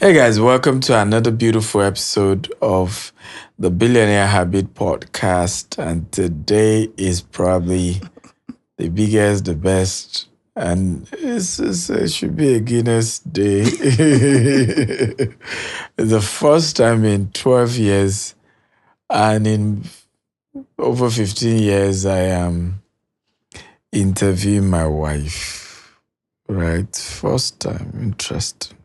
Hey guys, welcome to another beautiful episode of the Billionaire Habit Podcast. And today is probably the biggest, the best, and it should be a Guinness day. It's the first time in 12 years and in over 15 years I am interviewing my wife. Right? First time. Interesting.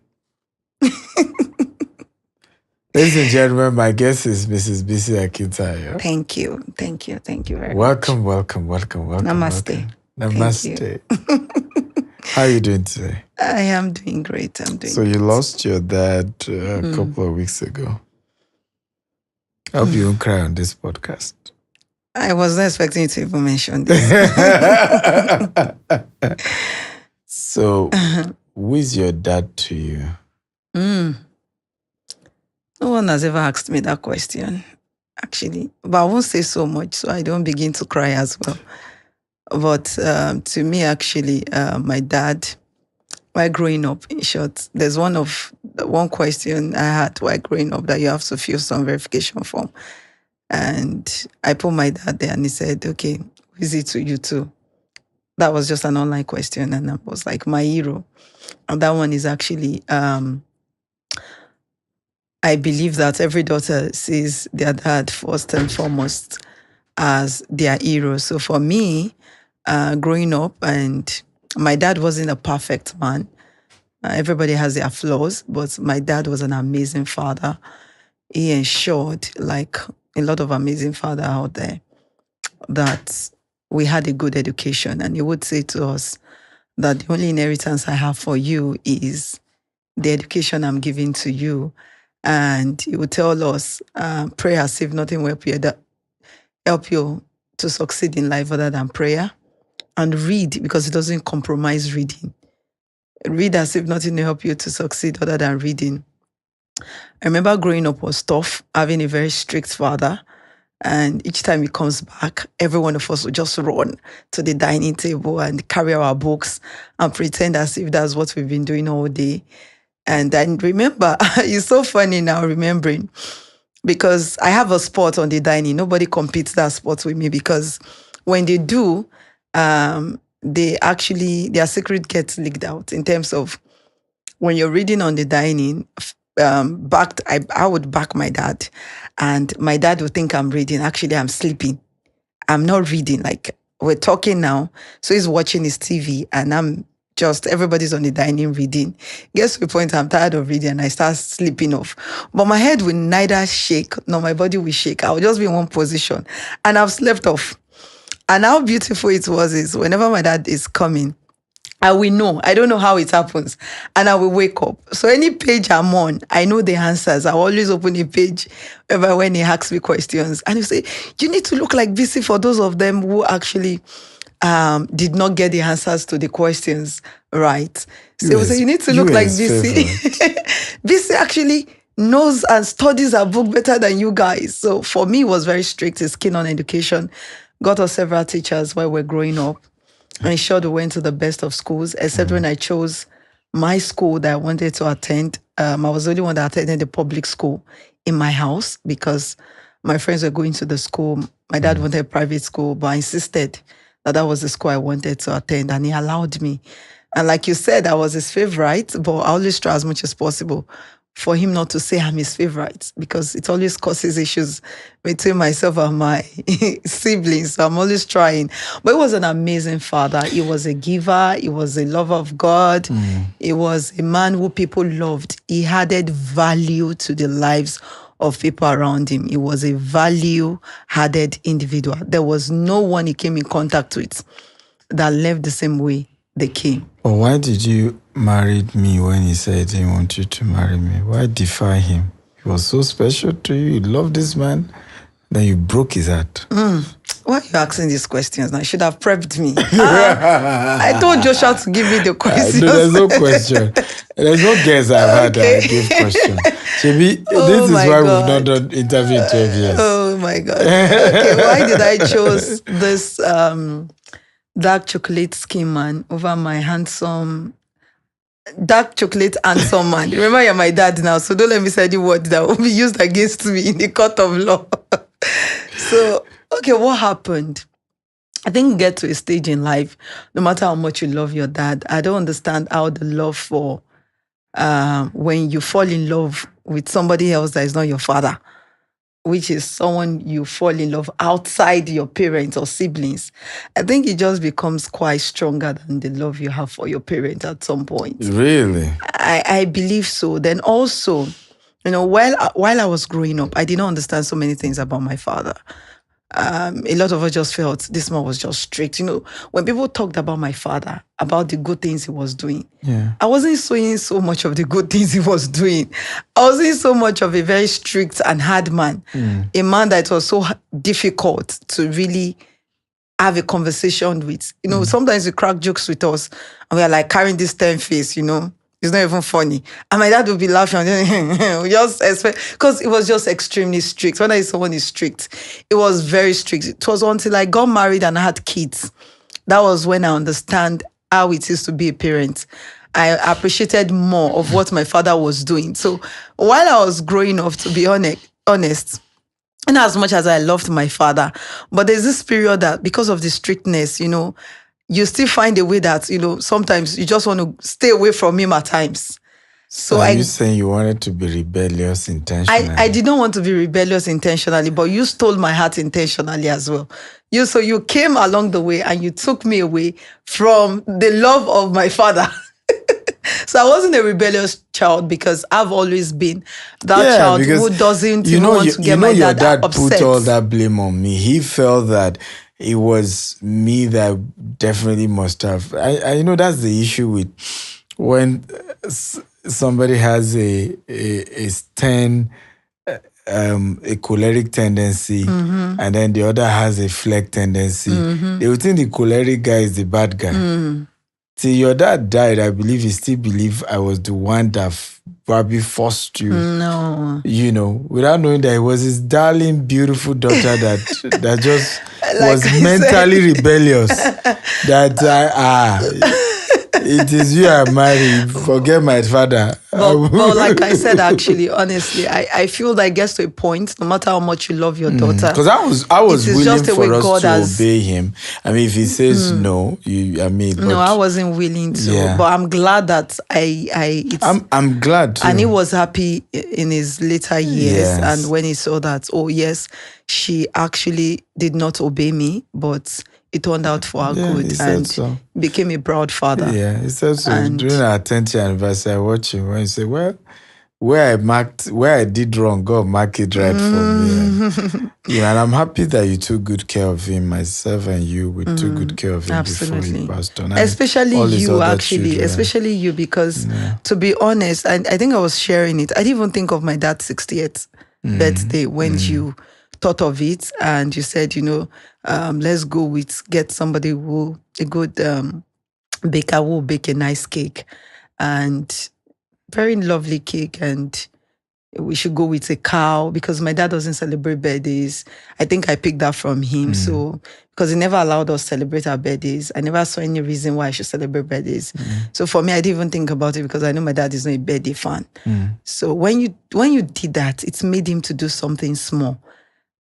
Ladies and gentlemen, my guest is Mrs. Bisi Akintayo. Thank you very Welcome. much. Namaste. Namaste. How are you doing today? I am doing great. So you lost your dad a couple of weeks ago. I hope you won't cry on this podcast. I was not expecting you to even mention this. So, who is your dad to you? No one has ever asked me that question, actually. But I won't say so much, so I don't begin to cry as well. But to me, actually, my dad, while growing up, in short, there's one question I had while growing up that you have to fill some verification form. And I put my dad there and he said, okay, who is it to you too? That was just an online question and I was like, my hero. And that one is actually... I believe that every daughter sees their dad first and foremost as their hero. So for me, growing up, and my dad wasn't a perfect man. Everybody has their flaws, but my dad was an amazing father. He ensured, like a lot of amazing fathers out there, that we had a good education. And he would say to us that the only inheritance I have for you is the education I'm giving to you. And he would tell us, pray as if nothing will help you to succeed in life other than prayer. And read, because it doesn't compromise reading. Read as if nothing will help you to succeed other than reading. I remember growing up was tough, having a very strict father. And each time he comes back, every one of us would just run to the dining table and carry our books and pretend as if that's what we've been doing all day. And I remember, it's so funny now remembering, because I have a spot on the dining. Nobody competes that spot with me, because when they do, their secret gets leaked out in terms of when you're reading on the dining, I would back my dad and my dad would think I'm reading. Actually, I'm sleeping. I'm not reading. Like, we're talking now. So he's watching his TV and everybody's on the dining reading. Gets to a point I'm tired of reading and I start sleeping off. But my head will neither shake nor my body will shake. I will just be in one position and I've slept off. And how beautiful it was is whenever my dad is coming, I will know. I don't know how it happens. And I will wake up. So any page I'm on, I know the answers. I always open a page when he asks me questions. And he say, you need to look like Bisi for those of them who actually did not get the answers to the questions right. So you need to look like Bisi. Bisi actually knows and studies a book better than you guys. So for me, it was very strict. He's keen on education. Got us several teachers while we're growing up. And ensured we went to the best of schools, except when I chose my school that I wanted to attend. I was the only one that attended the public school in my house because my friends were going to the school. My dad wanted a private school, but I insisted that was the school I wanted to attend, and he allowed me. And like you said, I was his favorite, but I always try as much as possible for him not to say I'm his favorite, because it always causes issues between myself and my siblings. So I'm always trying. But he was an amazing father. He was a giver. He was a lover of God. He was a man who people loved. He added value to the lives of people around him. He was a value-added individual. There was no one he came in contact with that left the same way they came. But why did you marry me when he said he wanted you to marry me? Why defy him? He was so special to you. You loved this man. Then you broke his heart. Why are you asking these questions? I should have prepped me. I told Joshua to give me the questions. No, there's no question. There's no guess I've had that I give question. Shebi, this is why we've not done interview in 12 years. Oh my God. Okay, why did I choose this dark chocolate skin man over my handsome dark chocolate handsome man. Remember, you're my dad now, so don't let me say any word that will be used against me in the court of law. So, okay, what happened? I think you get to a stage in life, no matter how much you love your dad, I don't understand how the love for when you fall in love with somebody else that is not your father, which is someone you fall in love outside your parents or siblings, I think it just becomes quite stronger than the love you have for your parents at some point. Really? I believe so. Then also, while I was growing up, I did not understand so many things about my father. A lot of us just felt this man was just strict. When people talked about my father, about the good things he was doing, Yeah. I wasn't seeing so much of the good things he was doing. I was seeing so much of a very strict and hard man, a man that was so difficult to really have a conversation with. Sometimes you crack jokes with us and we are like carrying this stern face, It's not even funny. And my dad would be laughing and we just expect, because it was just extremely strict. When I say someone is strict, it was very strict. It was until I got married and I had kids. That was when I understand how it is to be a parent. I appreciated more of what my father was doing. So while I was growing up, to be honest, in as much as I loved my father, but there's this period that because of the strictness, you still find a way that, sometimes you just want to stay away from him at times. So are you saying you wanted to be rebellious intentionally? I did not want to be rebellious intentionally, but you stole my heart intentionally as well. So you came along the way and you took me away from the love of my father. So I wasn't a rebellious child because I've always been that child who doesn't want to get my dad upset. Your dad put all that blame on me. He felt that it was me that definitely must have. I know that's the issue with when somebody has a stern, a choleric tendency, and then the other has a flake tendency. They would think the choleric guy is the bad guy. Till your dad died, I believe he still believed I was the one that probably forced you. No. Without knowing that it was his darling, beautiful daughter that just was mentally rebellious. That it is you I married. Forget my father. But like I said, actually, honestly, I feel that it gets to a point, no matter how much you love your daughter. Because I was willing for us God to obey him. I mean, if he says no, no, I wasn't willing to. Yeah. But I'm glad that I'm glad too. And he was happy in his later years. Yes. And when he saw that, oh yes, she actually did not obey me, but it turned out for our good and became a proud father. Yeah, he said so. During our 10th anniversary, I watched him when he said, well, where I did wrong, God mark it right for me. And I'm happy that you took good care of him, myself and you, we took good care of him before he passed on. Especially you, actually. Children. Especially you, because to be honest, I think I was sharing it. I didn't even think of my dad's 60th birthday when you thought of it and you said, let's go get somebody a good baker who will bake a nice cake and very lovely cake, and we should go with a cow because my dad doesn't celebrate birthdays. I think I picked that from him. So because he never allowed us to celebrate our birthdays, I never saw any reason why I should celebrate birthdays. So for me, I didn't even think about it because I know my dad is not a birthday fan. So when you did that, it made him to do something small.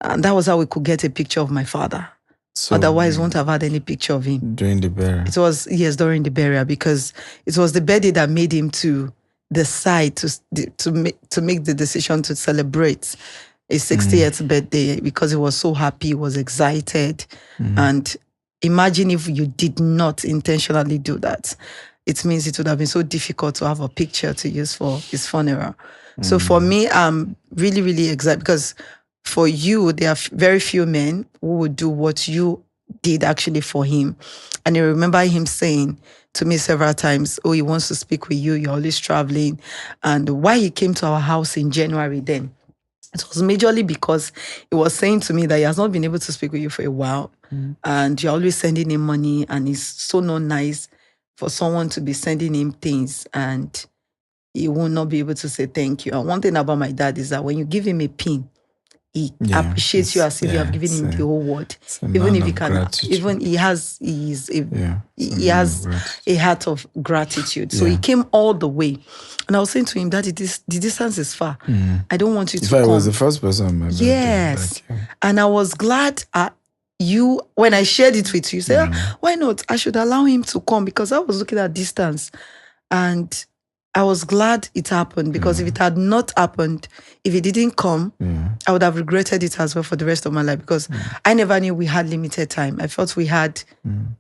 And that was how we could get a picture of my father. So, otherwise, we won't have had any picture of him. During the burial? It was, yes, during the burial, because it was the birthday that made him to decide to make the decision to celebrate his 60th birthday, because he was so happy, he was excited. And imagine if you did not intentionally do that. It means it would have been so difficult to have a picture to use for his funeral. So for me, I'm really, really excited because for you, there are very few men who would do what you did actually for him. And I remember him saying to me several times, oh, he wants to speak with you. You're always traveling. And why he came to our house in January then, it was majorly because he was saying to me that he has not been able to speak with you for a while. And you're always sending him money. And it's so not nice for someone to be sending him things and he will not be able to say thank you. And one thing about my dad is that when you give him a pin, he appreciates you as if you have given him the whole world. Even if he can, gratitude. Even he has a heart of gratitude. So he came all the way. And I was saying to him, Daddy, the distance is far. I don't want you to come. I was the first person on my birthday. Yes. And I was glad when I shared it with you, said, why not? I should allow him to come, because I was looking at distance. And I was glad it happened, because if it had not happened, if he didn't come, I would have regretted it as well for the rest of my life, because I never knew we had limited time. I felt we had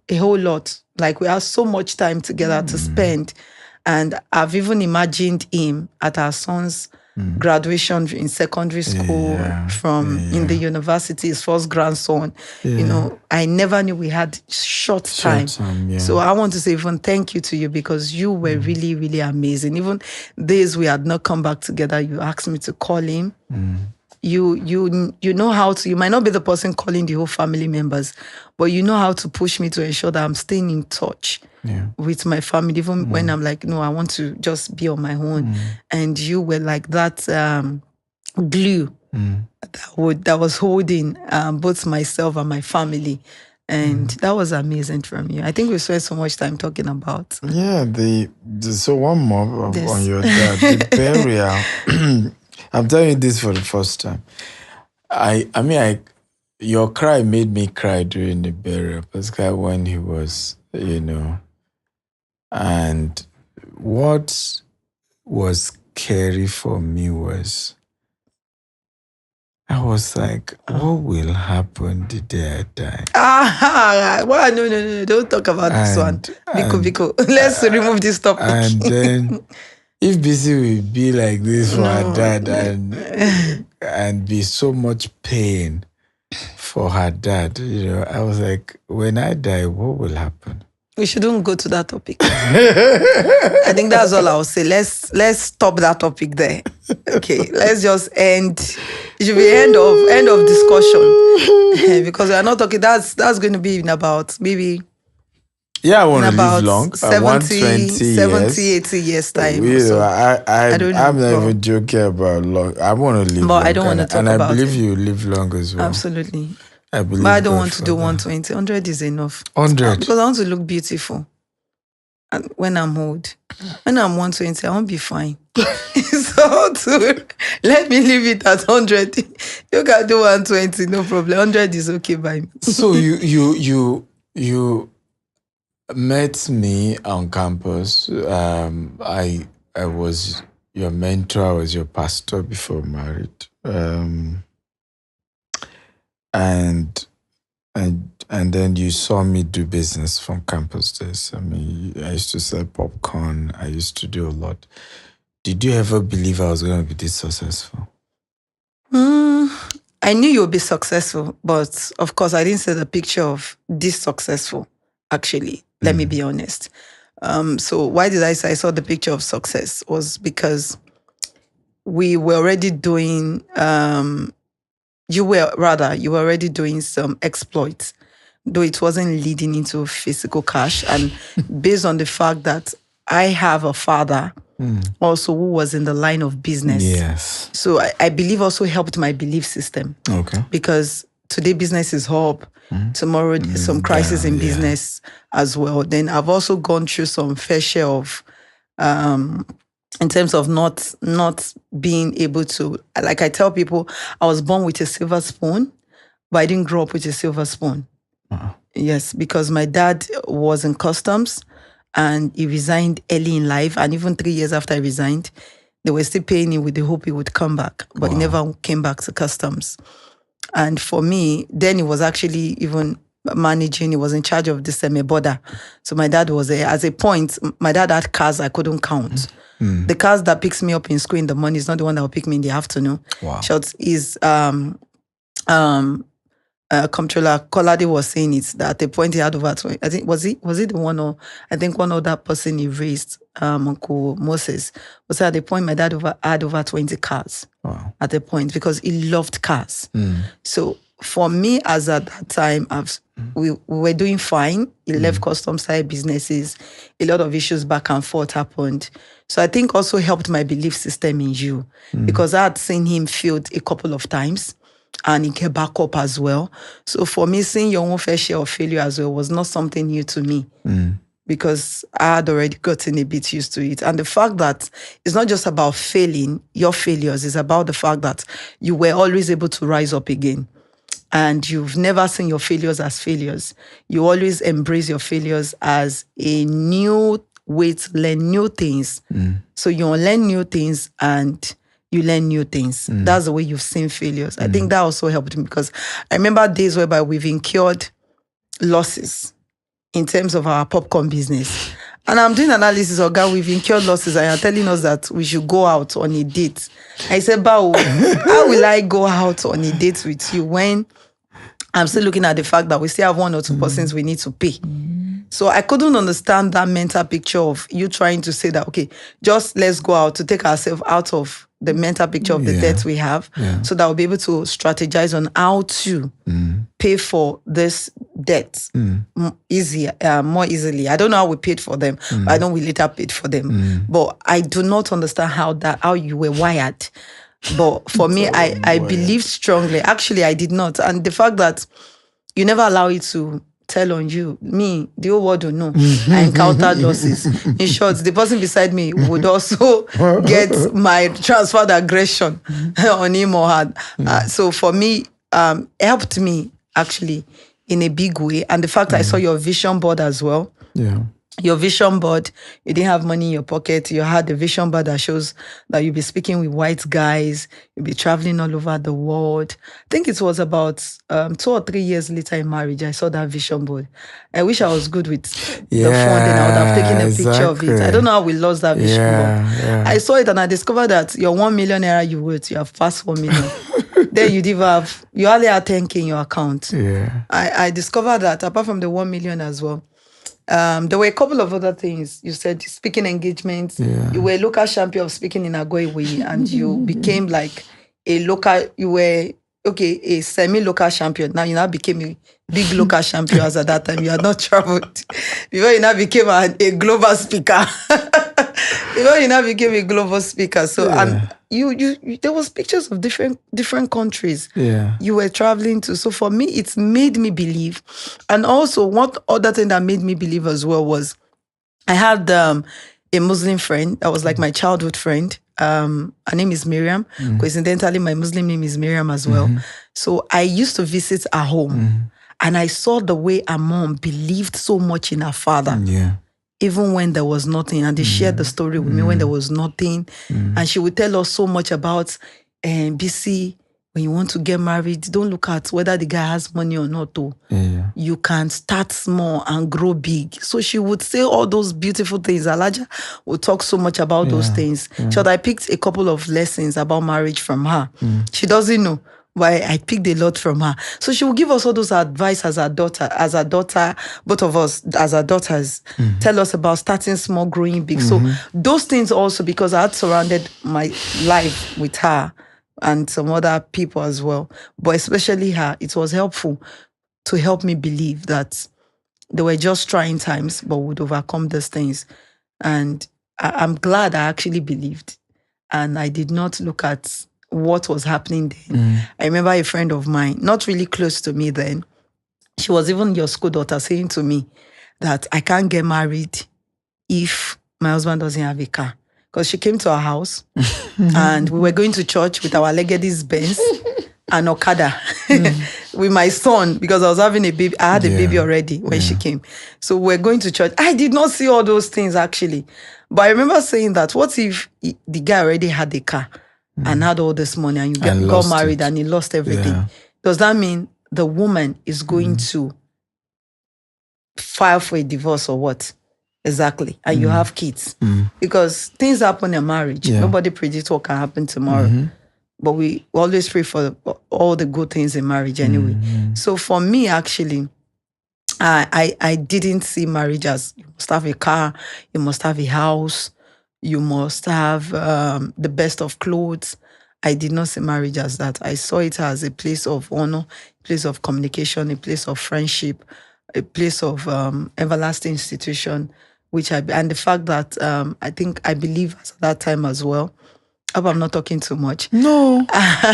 a whole lot. Like, we had so much time together to spend. And I've even imagined him at our son's graduation in secondary school, in the university, his first grandson. You know, I never knew we had short time. So I want to say even thank you to you, because you were really, really amazing. Even days we had not come back together, you asked me to call him. You know how to, you might not be the person calling the whole family members, but you know how to push me to ensure that I'm staying in touch with my family, even when I'm like, no, I want to just be on my own. And you were like that glue that was holding both myself and my family. And that was amazing from you. I think we spent so much time talking about. Yeah, so one more on your dad, the burial. I'm telling you this for the first time. Your cry made me cry during the burial, Pascal, when he was, and what was scary for me was, I was like, what will happen the day I die? Well, no, don't talk about this one. Biko. Let's remove this topic. And then, if Bisi will be like this for her dad and be so much pain for her dad, I was like, when I die, what will happen? We shouldn't go to that topic. I think that's all I'll say. Let's stop that topic there. Okay, let's just end. It should be end of discussion, because we are not talking. That's going to be in about maybe. Yeah, I want to live long. 70, 80 years time. I'm not even joking about long. I want to live long. But I don't want to talk about it. And I believe you live long as well. Absolutely. I believe. But I don't want to do 120. 100 is enough. 100? Because I want to look beautiful. And when I'm old. When I'm 120, I won't be fine. So let me leave it at 100. You can do 120, no problem. 100 is okay by me. So you met me on campus. I was your mentor. I was your pastor before married. And then you saw me do business from campus days. I mean, I used to sell popcorn. I used to do a lot. Did you ever believe I was going to be this successful? I knew you would be successful, but of course, I didn't see the picture of this successful, actually. Let me be honest. So why did I say I saw the picture of success? Was because we were already doing, you were already doing some exploits, though it wasn't leading into physical cash. And based on the fact that I have a father also who was in the line of business. Yes. So I believe also helped my belief system. Okay. Because today business is up. Tomorrow there's some crisis in business as well. Then I've also gone through some fair share of, in terms of not being able to, like I tell people, I was born with a silver spoon, but I didn't grow up with a silver spoon. Yes, because my dad was in customs and he resigned early in life. And even 3 years after I resigned, they were still paying him with the hope he would come back, but he never came back to customs. And for me, then he was actually even managing, he was in charge of the border. So my dad was there. At a point, my dad had cars I couldn't count. The cars that picks me up in school in the morning is not the one that will pick me in the afternoon. Shots is Comptroller Kolade was saying it, that at a point he had over 20, I think, was it the one, or I think one other person he raised, Uncle Moses, was at the point my dad had over 20 cars at a point, because he loved cars. So for me, as at that time, we were doing fine. He left custom side businesses. A lot of issues back and forth happened. So I think also helped my belief system in you, because I had seen him failed a couple of times. and it get back up as well. So for me, seeing your own fair share of failure as well was not something new to me. Because I had already gotten a bit used to it. And the fact that it's not just about failing, your failures, it's about the fact that you were always able to rise up again. And you've never seen your failures as failures. You always embrace your failures as a new way to learn new things. So you learn new things and you learn new things. That's the way you've seen failures. I think that also helped me because I remember days whereby we've incurred losses in terms of our popcorn business. And I'm doing analysis of, God, we've incurred losses and you're telling us that we should go out on a date. I said, Bao, how will I go out on a date with you when I'm still looking at the fact that we still have 1 or 2 persons we need to pay? So I couldn't understand that mental picture of you trying to say that, okay, just let's go out to take ourselves out of the mental picture of the debt we have so that we'll be able to strategize on how to pay for this debt more easily. I don't know how we paid for them, but I know we later paid for them. But I do not understand how you were wired. But for me, I believe strongly. Actually, I did not. And the fact that you never allow it to tell on you, me, the whole world will know. I encountered losses. In short, the person beside me would also get my transferred aggression on him or her. So for me, helped me actually in a big way. And the fact I saw your vision board as well. Yeah. Your vision board, you didn't have money in your pocket. You had the vision board that shows that you'll be speaking with white guys. You'll be traveling all over the world. I think it was about 2 or 3 years later in marriage, I saw that vision board. I wish I was good with the phone, then I would have taken a picture of it. I don't know how we lost that vision board. Yeah. I saw it and I discovered that your 1 million naira you wrote, you have passed 1 million. Then you only had 10K in your account. Yeah. I discovered that apart from the 1 million as well, there were a couple of other things. You said speaking engagements. Yeah. You were a local champion of speaking in Agoiwe, and you became like a semi-local champion. Now you now became a big local champion as at that time. You had not traveled. Before you now became a global speaker. Before you now became a global speaker. So and you there was pictures of different countries. Yeah. You were traveling to. So for me, it's made me believe. And also, one other thing that made me believe as well was I had a Muslim friend that was like my childhood friend. Her name is Miriam. Coincidentally, my Muslim name is Miriam as well. So I used to visit her home and I saw the way her mom believed so much in her father. Yeah. Even when there was nothing. And they shared the story with me when there was nothing. And she would tell us so much about Bisi, when you want to get married, don't look at whether the guy has money or not. You can start small and grow big. So she would say all those beautiful things. Alaja would talk so much about those things. So I picked a couple of lessons about marriage from her. She doesn't know, but I picked a lot from her. So she will give us all those advice as a daughter, both of us as our daughters, tell us about starting small, growing big. So those things also, because I had surrounded my life with her and some other people as well, but especially her, it was helpful to help me believe that they were just trying times, but would overcome these things. And I'm glad I actually believed. And I did not look at what was happening then. I remember a friend of mine, not really close to me then, she was even your school daughter, saying to me that I can't get married if my husband doesn't have a car. Because she came to our house and we were going to church with our Legady's Benz and Okada with my son, because I was having a baby. I had a baby already when she came. So we're going to church. I did not see all those things actually. But I remember saying that, what if the guy already had a car and had all this money and you got married and he lost everything? Yeah. Does that mean the woman is going to file for a divorce or what? Exactly. And you have kids. Because things happen in marriage. Nobody predicts what can happen tomorrow. But we always pray for all the good things in marriage anyway. So for me, actually, I didn't see marriage as you must have a car, you must have a house, you must have the best of clothes. I did not see marriage as that. I saw it as a place of honor, a place of communication, a place of friendship, a place of everlasting institution, and the fact that I believe at that time as well, hope I'm not talking too much. No,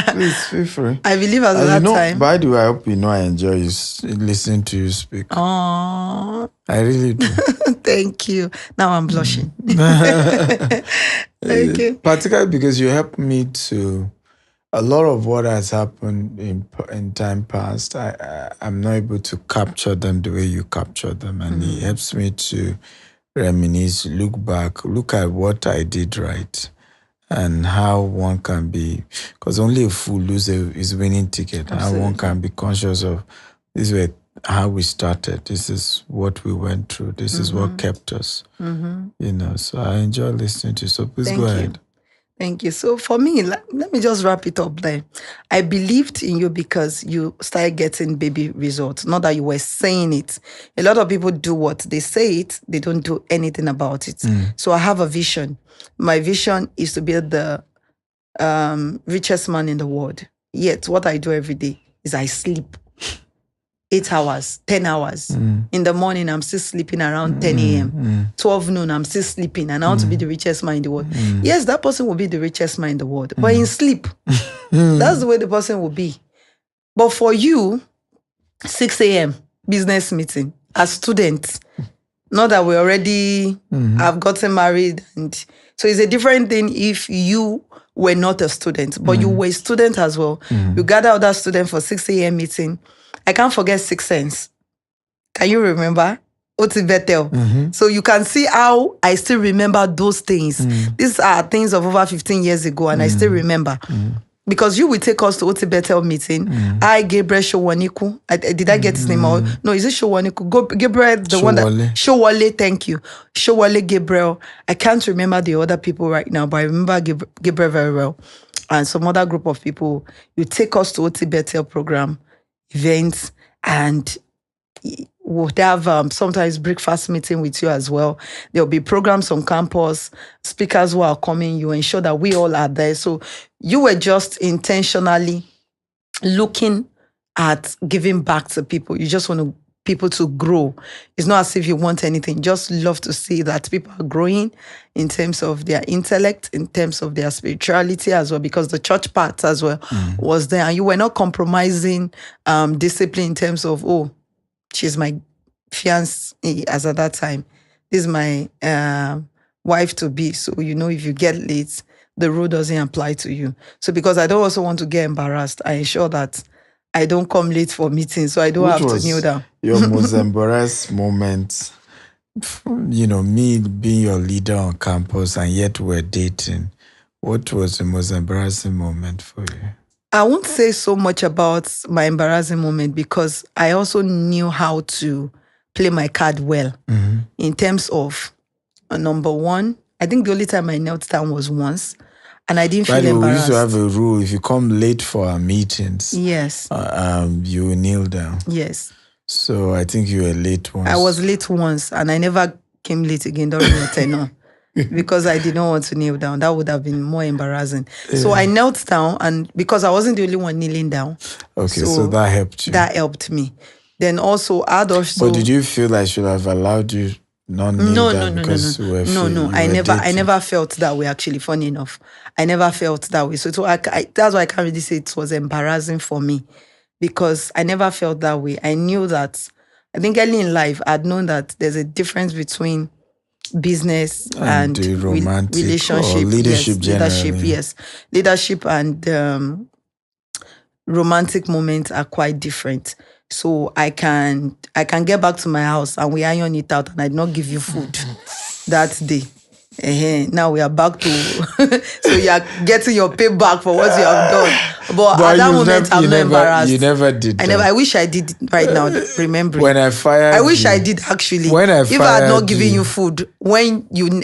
please feel free. I believe at And that you know, time. by the way, I hope you know I enjoy you listening to you speak. Oh, I really do. thank you. Now I'm blushing. Okay. Particularly because you help me to a lot of what has happened in time past. I'm not able to capture them the way you capture them, and it helps me to reminisce, look back, look at what I did right, and how one can be. Because only a fool loses his winning ticket. How one can be conscious of this way. How we started. This is what we went through. This is what kept us. You know. So I enjoy listening to you. So please go ahead. Thank you. So for me, let me just wrap it up there. I believed in you because you started getting baby results, not that you were saying it. A lot of people do what they say it, they don't do anything about it. So I have a vision. My vision is to be the richest man in the world. Yet what I do every day is I sleep 8 hours, 10 hours. In the morning, I'm still sleeping around 10 a.m. 12 noon, I'm still sleeping. And I want to be the richest man in the world. Yes, that person will be the richest man in the world. But in sleep, that's the way the person will be. But for you, 6 a.m., business meeting, as students, not that we already have gotten married. And so it's a different thing if you were not a student, but you were a student as well. You gather other students for 6 a.m. meeting. I can't forget Sixth Sense. Can you remember? Oti Bethel. So you can see how I still remember those things. These are things of over 15 years ago, and I still remember. Because you will take us to Oti Bethel meeting. I, Gabriel Showaniku. Did I get his name? No, is it Showaniku? Gabriel, the one that... Showale, thank you. Showale Gabriel. I can't remember the other people right now, but I remember Gabriel very well. And some other group of people. You take us to Oti Bethel program, events, and we'll have sometimes breakfast meeting with you as well. There'll be programs on campus, speakers who are coming. You ensure that we all are there. So you were just intentionally looking at giving back to people. You just want people to grow. It's not as if you want anything. Just love to see that people are growing in terms of their intellect, in terms of their spirituality as well, because the church part as well was there. And you were not compromising discipline in terms of, oh, she's my fiancé as at that time. This is my wife to be. So, you know, if you get late, the rule doesn't apply to you. So because I don't also want to get embarrassed, I ensure that I don't come late for meetings, so I don't have to kneel down. Your most embarrassed moment, you know, me being your leader on campus and yet we're dating. What was the most embarrassing moment for you? I won't say so much about my embarrassing moment because I also knew how to play my card well in terms of number one. I think the only time I knelt down was once. And I didn't feel embarrassed. We used to have a rule: if you come late for our meetings, yes, you will kneel down. Yes. So I think you were late once. I was late once, and I never came late again during your tenure because I did not want to kneel down. That would have been more embarrassing. Yeah. So I knelt down, and because I wasn't the only one kneeling down. Okay, so that helped you. That helped me. Then also, I'd also. But did you feel I should have allowed you? No. I never felt that way. Actually, funny enough, I never felt that way. So that's why I can't really say it was embarrassing for me, because I never felt that way. I knew that. I think early in life, I'd known that there's a difference between business and romantic relationship, leadership. Leadership and romantic moments are quite different. So I can get back to my house and we iron it out, and I did not give you food that day. Now we are back to so you are getting your payback for what you have done. But at that moment, I'm not embarrassed. You never did. I wish I did right now. Remember, when I fired, I wish I did actually. If I had not given you food when you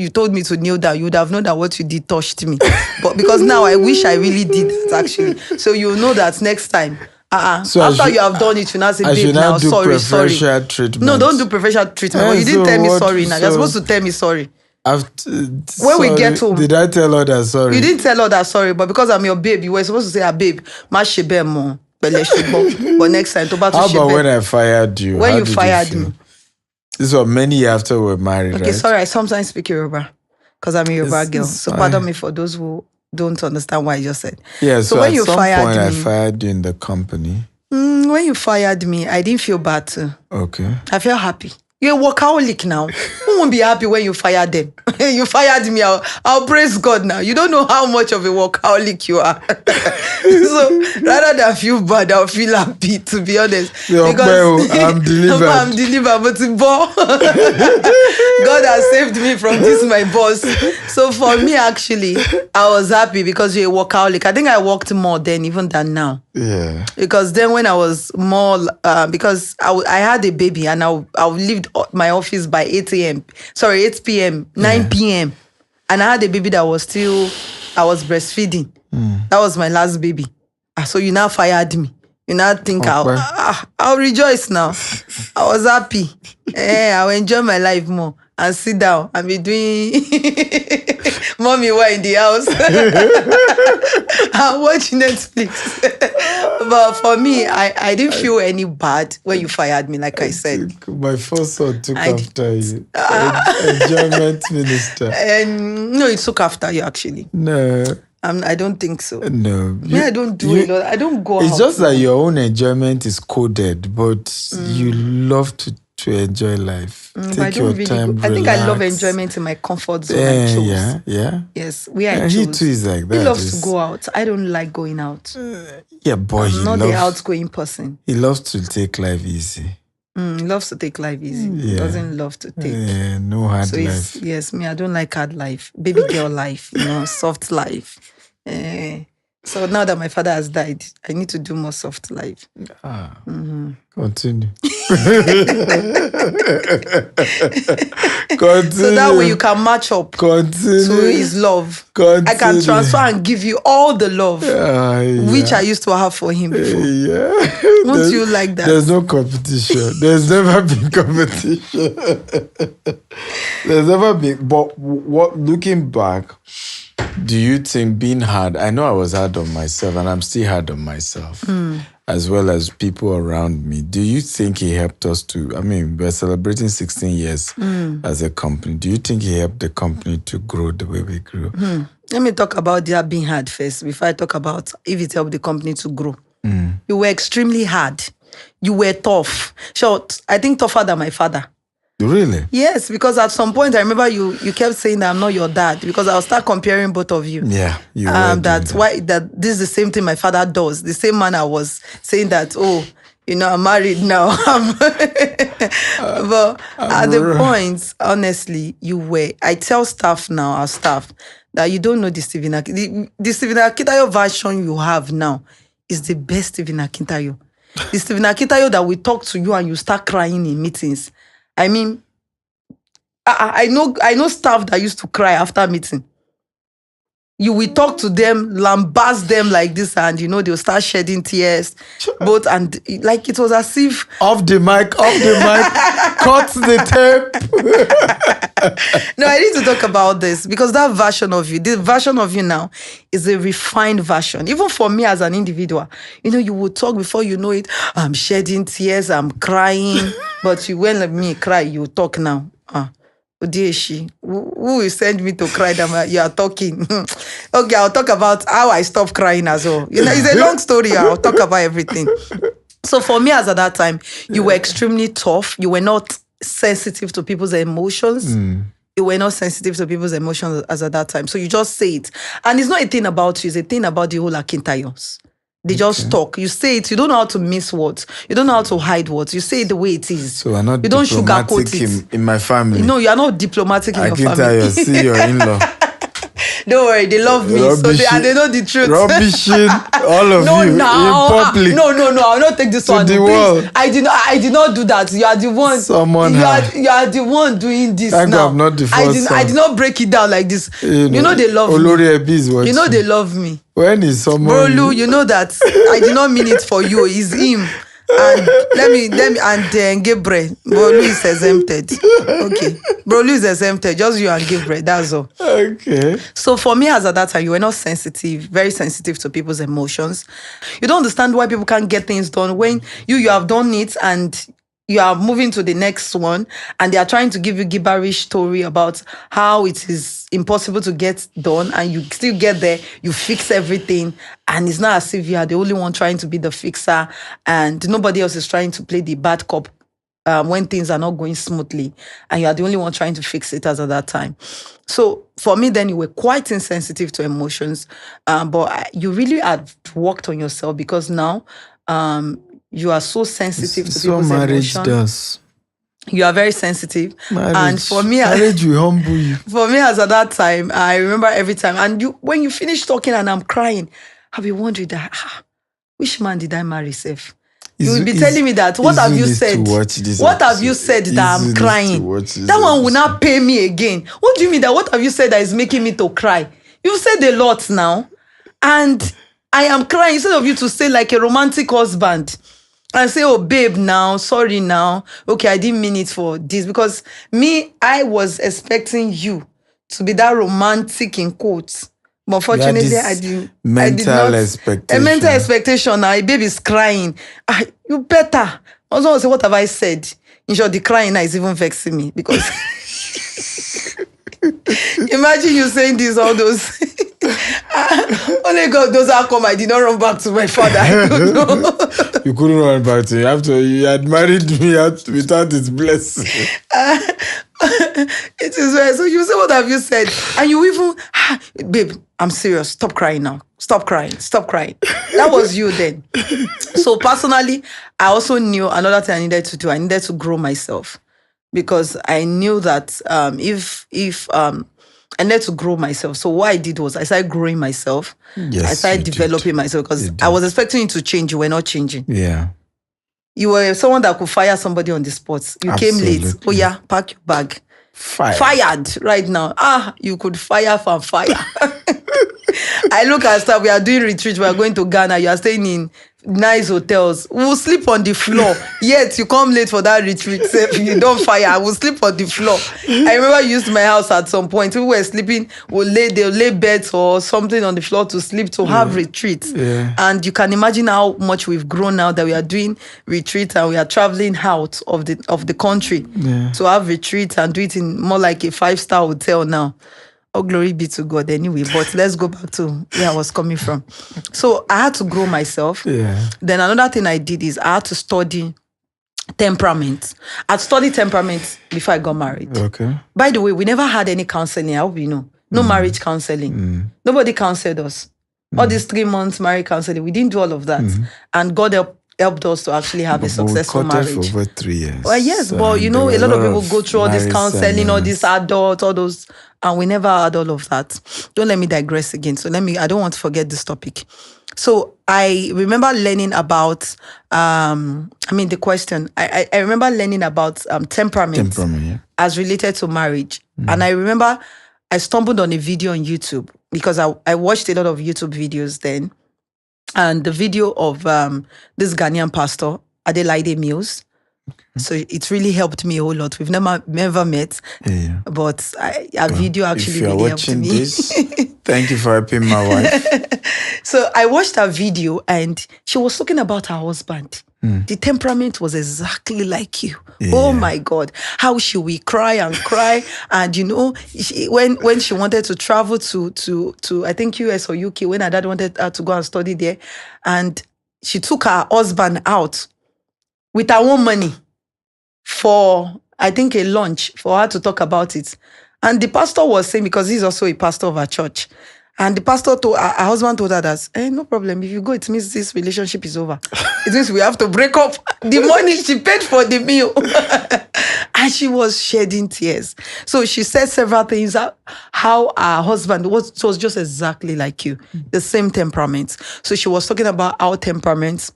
told me to kneel down, you would have known that what you did touched me. But because now I wish I really did that actually. So you know that next time. So after you have done it, you now say, babe, now sorry. Treatment. No, don't do preferential treatment. But you didn't tell me sorry now. You're supposed to tell me sorry. When we get home. Did I tell her that sorry? You didn't tell her that sorry, but because I'm your babe, you were supposed to say, babe, ma shebe mo. But next time, to how about when I fired you? When you fired me? This was many years after we were married, okay, right? sorry, I sometimes speak Yoruba because I'm a Yoruba girl. So pardon me for those who don't understand what I just said. Yeah, so when at you some fired point I me, fired you in the company. when you fired me, I didn't feel bad too. Okay. I felt happy. You're a workaholic now. Who won't be happy when you fired them? You fired me. I'll praise God now. You don't know how much of a workaholic you are. So rather than feel bad, I'll feel happy, to be honest. Because I'm delivered. I'm delivered, but God has saved me from this, my boss. So for me, actually, I was happy because you're a workaholic. I think I worked more then even than now. Yeah. Because then when I was more, because I had a baby and I lived my office by 8 p.m., 9 p.m. And I had a baby that I was breastfeeding. That was my last baby. So you now fired me. You now think I'll rejoice now. I was happy. I'll enjoy my life more and sit down and be doing mommy we're in the house. I'm watching Netflix. But for me, I didn't feel any bad when you fired me, like I said. My first son took after you. Enjoyment minister. No, it took after you, actually. No. I don't think so. No. I don't do a lot. I don't go out. It's just that your own enjoyment is coded, but you love to enjoy life. Take your time, I think relax. I love enjoyment in my comfort zone. I chose. Yeah. Yes, we are. He too is like that. He loves to go out. I don't like going out. Boy, I'm not the outgoing person. He loves to take life easy. He loves to take life easy. He doesn't love to take. No hard life. Yes, me, I don't like hard life. Baby girl life, soft life. So now that my father has died, I need to do more soft life. Continue. So that way you can match up to his love. I can transfer and give you all the love which I used to have for him before. Won't you like that? There's no competition. There's never been competition. There's never been. But looking back, do you think being hard, I know I was hard on myself and I'm still hard on myself, as well as people around me. Do you think he helped us we're celebrating 16 years as a company. Do you think he helped the company to grow the way we grew? Let me talk about that being hard first before I talk about if it helped the company to grow. You were extremely hard. You were tough. Short, I think tougher than my father. Really? Yes, because at some point I remember you kept saying that I'm not your dad because I'll start comparing both of you. Yeah, you that's why that this is the same thing my father does. The same man I was saying that, I'm married now. But at the point, honestly, I tell staff now, our staff, that you don't know the Stephen Akintayo version you have now is the best Stephen Akintayo. The Stephen Akintayo that we talk to you and you start crying in meetings. I mean, I know staff that used to cry after meeting. You will talk to them, lambast them like this, and they'll start shedding tears. And like it was as if off the mic, cut the tape. No, I need to talk about this because that version of you, the version of you now, is a refined version. Even for me as an individual, you will talk before you know it. I'm shedding tears, I'm crying, but when let me cry, you talk now. Odeshi, who will send me to cry that you are talking? Okay, I'll talk about how I stopped crying as well. It's a long story. I'll talk about everything. So for me, as at that time, you were extremely tough. You were not sensitive to people's emotions. You were not sensitive to people's emotions as at that time. So you just say it. And it's not a thing about you. It's a thing about the whole Akintayos. They just talk. You say it. You don't know how to miss words. You don't know how to hide words. You say it the way it is. So we're not you don't sugarcoat it. In my family. No, you are not diplomatic in your family. Akintayo, see your in-law. Don't worry, they love me. So they know the truth. Rubbishing all of you in public. No, I'll not take this one. To the world. I did not do that. You are the one. You are the one doing this Thank now. God I'm not the first I did not break it down like this. They love Olori me. Ebi is watching. They love me. When is someone... Brolu, you know that I did not mean it for you. It's him. And let me and Gabriel. Brolu is exempted. Okay. Brolu is exempted. Just you and Gabriel. That's all. Okay. So for me, as at that time, you were not sensitive, very sensitive to people's emotions. You don't understand why people can't get things done when you have done it and you are moving to the next one, and they are trying to give you gibberish story about how it is impossible to get done, and you still get there, you fix everything, and it's not as if you are the only one trying to be the fixer, and nobody else is trying to play the bad cop when things are not going smoothly, and you are the only one trying to fix it as at that time. So for me, then you were quite insensitive to emotions, but you really had worked on yourself, because now you are so sensitive to people's marriage emotion. does. You are very sensitive. And for me, marriage will humble you. For me, as at that time, I remember every time. And when you finish talking and I'm crying, I'll be wondering that, which man did I marry, Seth? You will be telling me that. What have you said? What have you said that I'm crying? That one will not pay me again. What do you mean that? What have you said that is making me to cry? You've said a lot now. And I am crying. Instead of you to say like a romantic husband and say, oh, babe, now, sorry now. Okay, I didn't mean it for this. Because I was expecting you to be that romantic in quotes. But unfortunately, I did not. Expectation. A mental expectation. Now, a baby's crying. You better. I was going to say, what have I said? In short, the crying now is even vexing me. Because imagine you saying this, all those. Only God knows how come I did not run back to my father. I don't know. You couldn't run back to him after you had married me without his blessing. It is well. So you say, what have you said? And you even, babe, I'm serious. Stop crying now. Stop crying. Stop crying. That was you then. So personally, I also knew another thing I needed to do. I needed to grow myself, because I knew that if I needed to grow myself. So what I did was I started growing myself. Yes, I started developing myself, because I was expecting you to change. You were not changing. Yeah. You were someone that could fire somebody on the spot. You came late. Oh yeah, pack your bag. Fired right now. You could fire from fire. I look at stuff. We are doing retreat. We are going to Ghana. You are staying in nice hotels. We will sleep on the floor. Yet you come late for that retreat. You don't fire. I will sleep on the floor. I remember you used my house at some point. People were sleeping. They'll lay beds or something on the floor to sleep, to have retreats. Yeah. And you can imagine how much we've grown now that we are doing retreats and we are traveling out of the country to have retreats and do it in more like a 5-star hotel now. Oh, glory be to God anyway. But let's go back to where I was coming from. So I had to grow myself. Yeah. Then another thing I did is I had to study temperament. I'd studied temperament before I got married. Okay. By the way, we never had any counseling. I hope you know. No marriage counseling. Nobody counseled us. All these 3 months marriage counseling, we didn't do all of that. And God helped us to actually have a successful marriage. For over 3 years. Well, yes, but you know, a lot of people go through all this counseling, all these adults, all those, and we never had all of that. Don't let me digress again. So I don't want to forget this topic. So I remember learning about, the question, I remember learning about temperament as related to marriage. And I remember I stumbled on a video on YouTube, because I watched a lot of YouTube videos then. And the video of this Ghanaian pastor, Adelaide Mills. So it really helped me a whole lot. We've never met, but a video actually really helped me. This, thank you for helping my wife. So I watched her video and she was talking about her husband. The temperament was exactly like you. Yeah. Oh my God. How she will cry and cry. And you know, when she wanted to travel to I think US or UK, when her dad wanted her to go and study there, and she took her husband out with her own money for, I think, a lunch for her to talk about it. And the pastor was saying, because he's also a pastor of our church, and the pastor told her husband told her that, no problem. If you go, it means this relationship is over. It means we have to break up. The money she paid for the meal. And she was shedding tears. So she said several things, how her husband was just exactly like you, the same temperament. So she was talking about our temperaments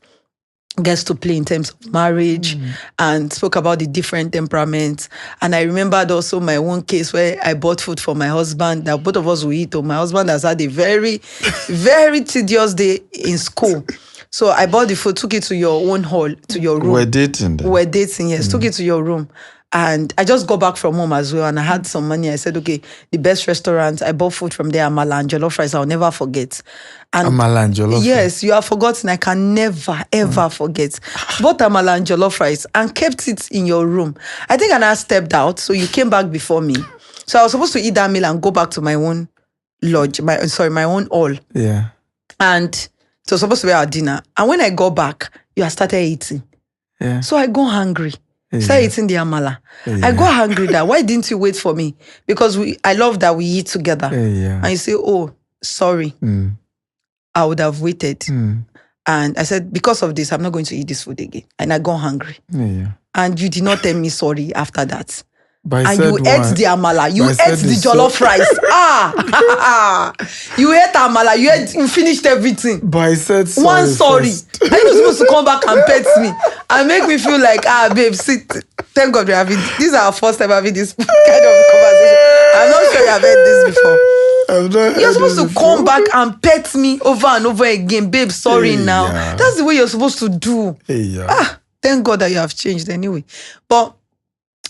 gets to play in terms of marriage, and spoke about the different temperaments. And I remembered also my own case where I bought food for my husband that both of us will eat. My husband has had a very, very tedious day in school. So I bought the food, took it to your own hall, to your room. We're dating then. We're dating, yes. Took it to your room. And I just got back from home as well, and I had some money. I said, okay, the best restaurant. I bought food from there, amala and jollof rice. I'll never forget. And Amala and jollof rice. yes, you have forgotten. I can never, ever forget. Bought amala and jollof rice and kept it in your room. I think I now stepped out, so you came back before me. So I was supposed to eat that meal and go back to my own lodge, my own hall. Yeah. And it was supposed to be our dinner. And when I got back, you had started eating. Yeah. So I go hungry. Start eating the amala. Yeah. I got hungry that. Why didn't you wait for me? Because I love that we eat together. Yeah. And you say, oh, sorry. I would have waited. And I said, because of this, I'm not going to eat this food again. And I got hungry. Yeah. And you did not tell me sorry after that. But and you ate the amala. You ate the jollof rice. You ate amala. You finished everything. But I said sorry. One sorry. Are you supposed to come back and pet me and make me feel like, babe, sit. Thank God we're having, this is our first time having this kind of conversation. I'm not sure you have heard this before. You're supposed to come back and pet me over and over again. Babe, sorry now. Yeah. That's the way you're supposed to do. Yeah. Thank God that you have changed anyway. But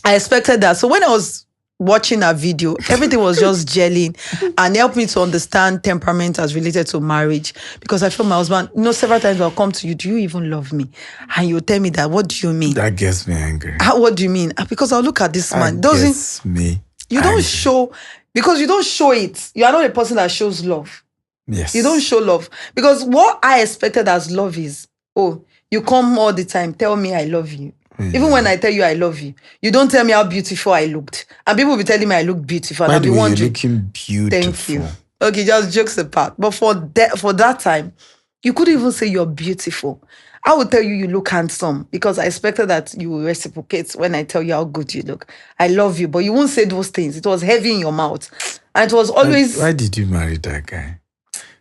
I expected that. So when I was watching a video, everything was just gelling and helped me to understand temperament as related to marriage. Because I feel my husband, several times I'll come to you, do you even love me? And you'll tell me that, what do you mean? That gets me angry. What do you mean? Because I'll look at this man. That gets me You don't show, because you don't show it. You are not a person that shows love. Yes. You don't show love. Because what I expected as love is, you come all the time, tell me I love you. Yeah. Even when I tell you I love you, you don't tell me how beautiful I looked. And people will be telling me I look beautiful. And I'll be wondering. You're looking beautiful. Thank you. Okay, just jokes apart. But for that time, you couldn't even say you're beautiful. I would tell you you look handsome because I expected that you will reciprocate when I tell you how good you look. I love you, but you won't say those things. It was heavy in your mouth. And it was always... Why did you marry that guy?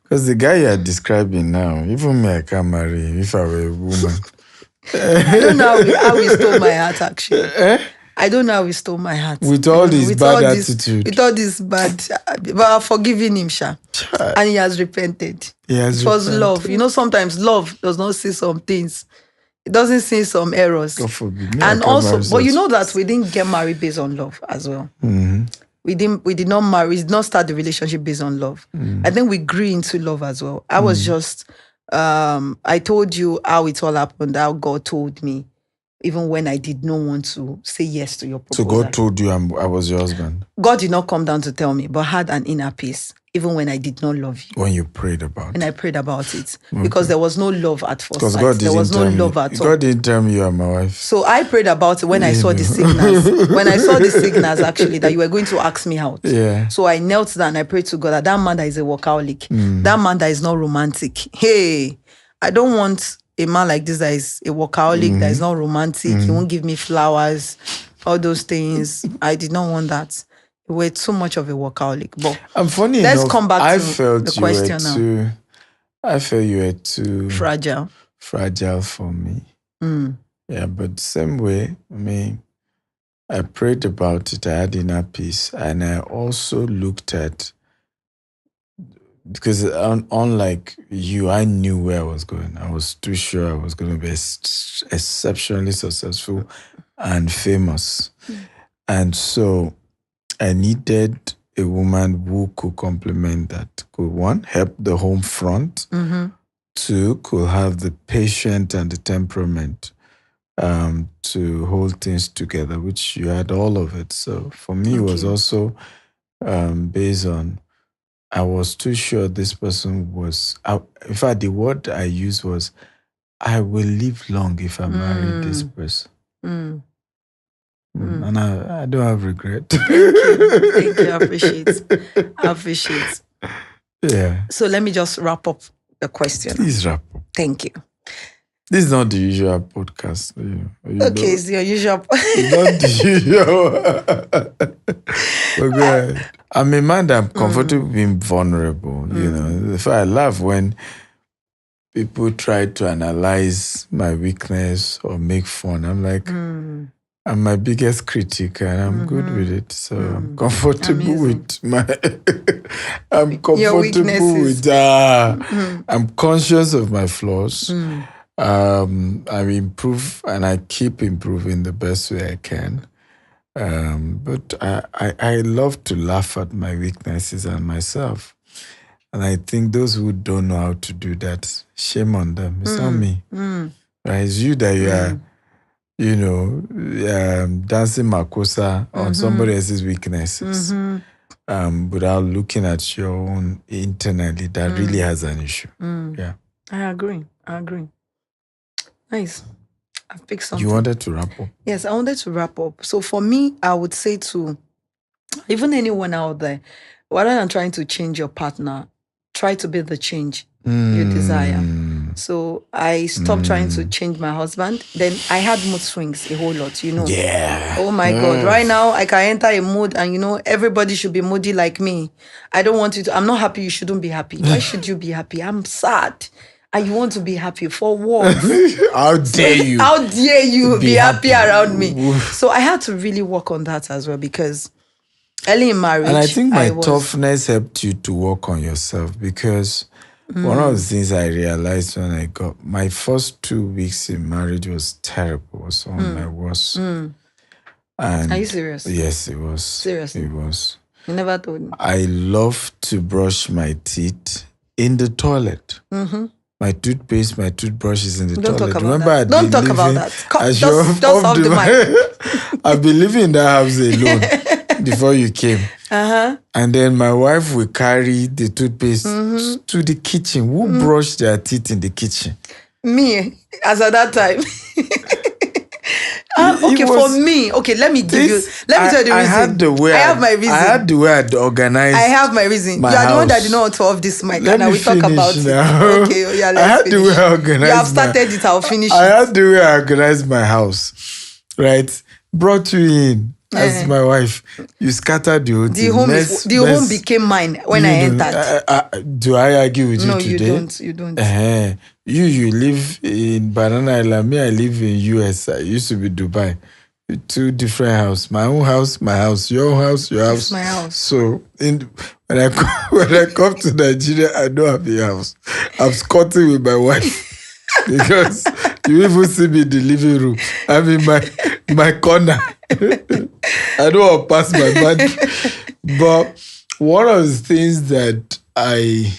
Because the guy you're describing now, even me, I can't marry him if I were a woman. I don't know how he stole my heart, actually. I don't know how he stole my heart. With all this bad attitude. With all this bad... But I've forgiven him, Sha. And he has repented. It was love. Sometimes love does not see some things. It doesn't see some errors. God forbid. And also, but you know that we didn't get married based on love as well. Mm-hmm. We did not marry, we did not start the relationship based on love. I think we grew into love as well. I was just... I told you how it all happened, how God told me, even when I did not want to say yes to your proposal. So God told you I was your husband? God did not come down to tell me, but had an inner peace, even when I did not love you. When you prayed about it? When I prayed about it. Okay. Because there was no love at first sight. God there was no love at all. God didn't tell me you are my wife. So I prayed about it when I saw the signals. When I saw the signals, actually, that you were going to ask me out. Yeah. So I knelt down and I prayed to God that man that is a workaholic, that man that is not romantic. Hey, I don't want a man like this that is a workaholic, that is not romantic. He won't give me flowers, all those things. I did not want that. You were too much of a workaholic. But funny let's enough, come back to felt the question now. I felt you were too fragile for me. Yeah, but same way, I prayed about it. I had inner peace, and I also looked at, because unlike you, I knew where I was going. I was too sure I was going to be exceptionally successful and famous. And so I needed a woman who could complement that. Could, one, help the home front. Two, could have the patience and the temperament to hold things together, which you had all of it. So for me, it was also based on, I was too sure this person was... in fact, the word I used was, I will live long if I marry this person. And I don't have regret. Thank you. I appreciate. Yeah. So let me just wrap up the question. Please wrap up. Thank you. This is not the usual podcast. Okay, it's your usual. It's not the usual. But go ahead. I'm a man that I'm comfortable being vulnerable. If I laugh when people try to analyze my weakness or make fun, I'm like, I'm my biggest critic, and I'm good with it. So I'm comfortable with my. I'm comfortable with. I'm conscious of my flaws. I improve, and I keep improving the best way I can. But I love to laugh at my weaknesses and myself. And I think those who don't know how to do that, shame on them. It's not me. Right? It's you that you are, dancing makosa on somebody else's weaknesses without looking at your own internally that really has an issue. Yeah. I agree. Nice. I've picked something. You wanted to wrap up? Yes, I wanted to wrap up. So for me, I would say to even anyone out there, rather than trying to change your partner, try to be the change you desire. So I stopped trying to change my husband. Then I had mood swings a whole lot, Yeah. Oh my God. Right now, I can enter a mood and, everybody should be moody like me. I don't want you to. I'm not happy. You shouldn't be happy. Why should you be happy? I'm sad. And you want to be happy for what? How dare you? How dare you be happy around me? So I had to really work on that as well because early in marriage. And I think my toughness helped you to work on yourself because one of the things I realized when I got my first 2 weeks in marriage was terrible. It was one of my worst. And are you serious? Yes, it was. Seriously? It was. You never told me. I love to brush my teeth in the toilet. My toothpaste, my toothbrush is in the toilet. Remember, don't talk about that. Just off the mic. I've been living in that house alone before you came. And then my wife will carry the toothpaste to the kitchen. Who brushed their teeth in the kitchen? Me, as at that time. Okay, for me, let me give you. Let me tell you the reason. I have my reason. I had the way I'd organized. I have my reason. You are the one that did not want to off this mic. Let and we talk about now. it. Okay, yeah, let's I had the way I organized. You have started it. I'll finish I had the way I organized my house. Right, brought you in as my wife. You scattered the whole The home became mine when I entered. Do I argue with you today? No, you don't. You live in Banana Island. Me, I live in US. I used to be Dubai. 2 different houses. My own house, my house. Your house, your house. It's my house. So when I come to Nigeria, I don't have a house. I'm squatting with my wife because you even see me in the living room. I'm in my corner. I don't want to pass my man. But one of the things that I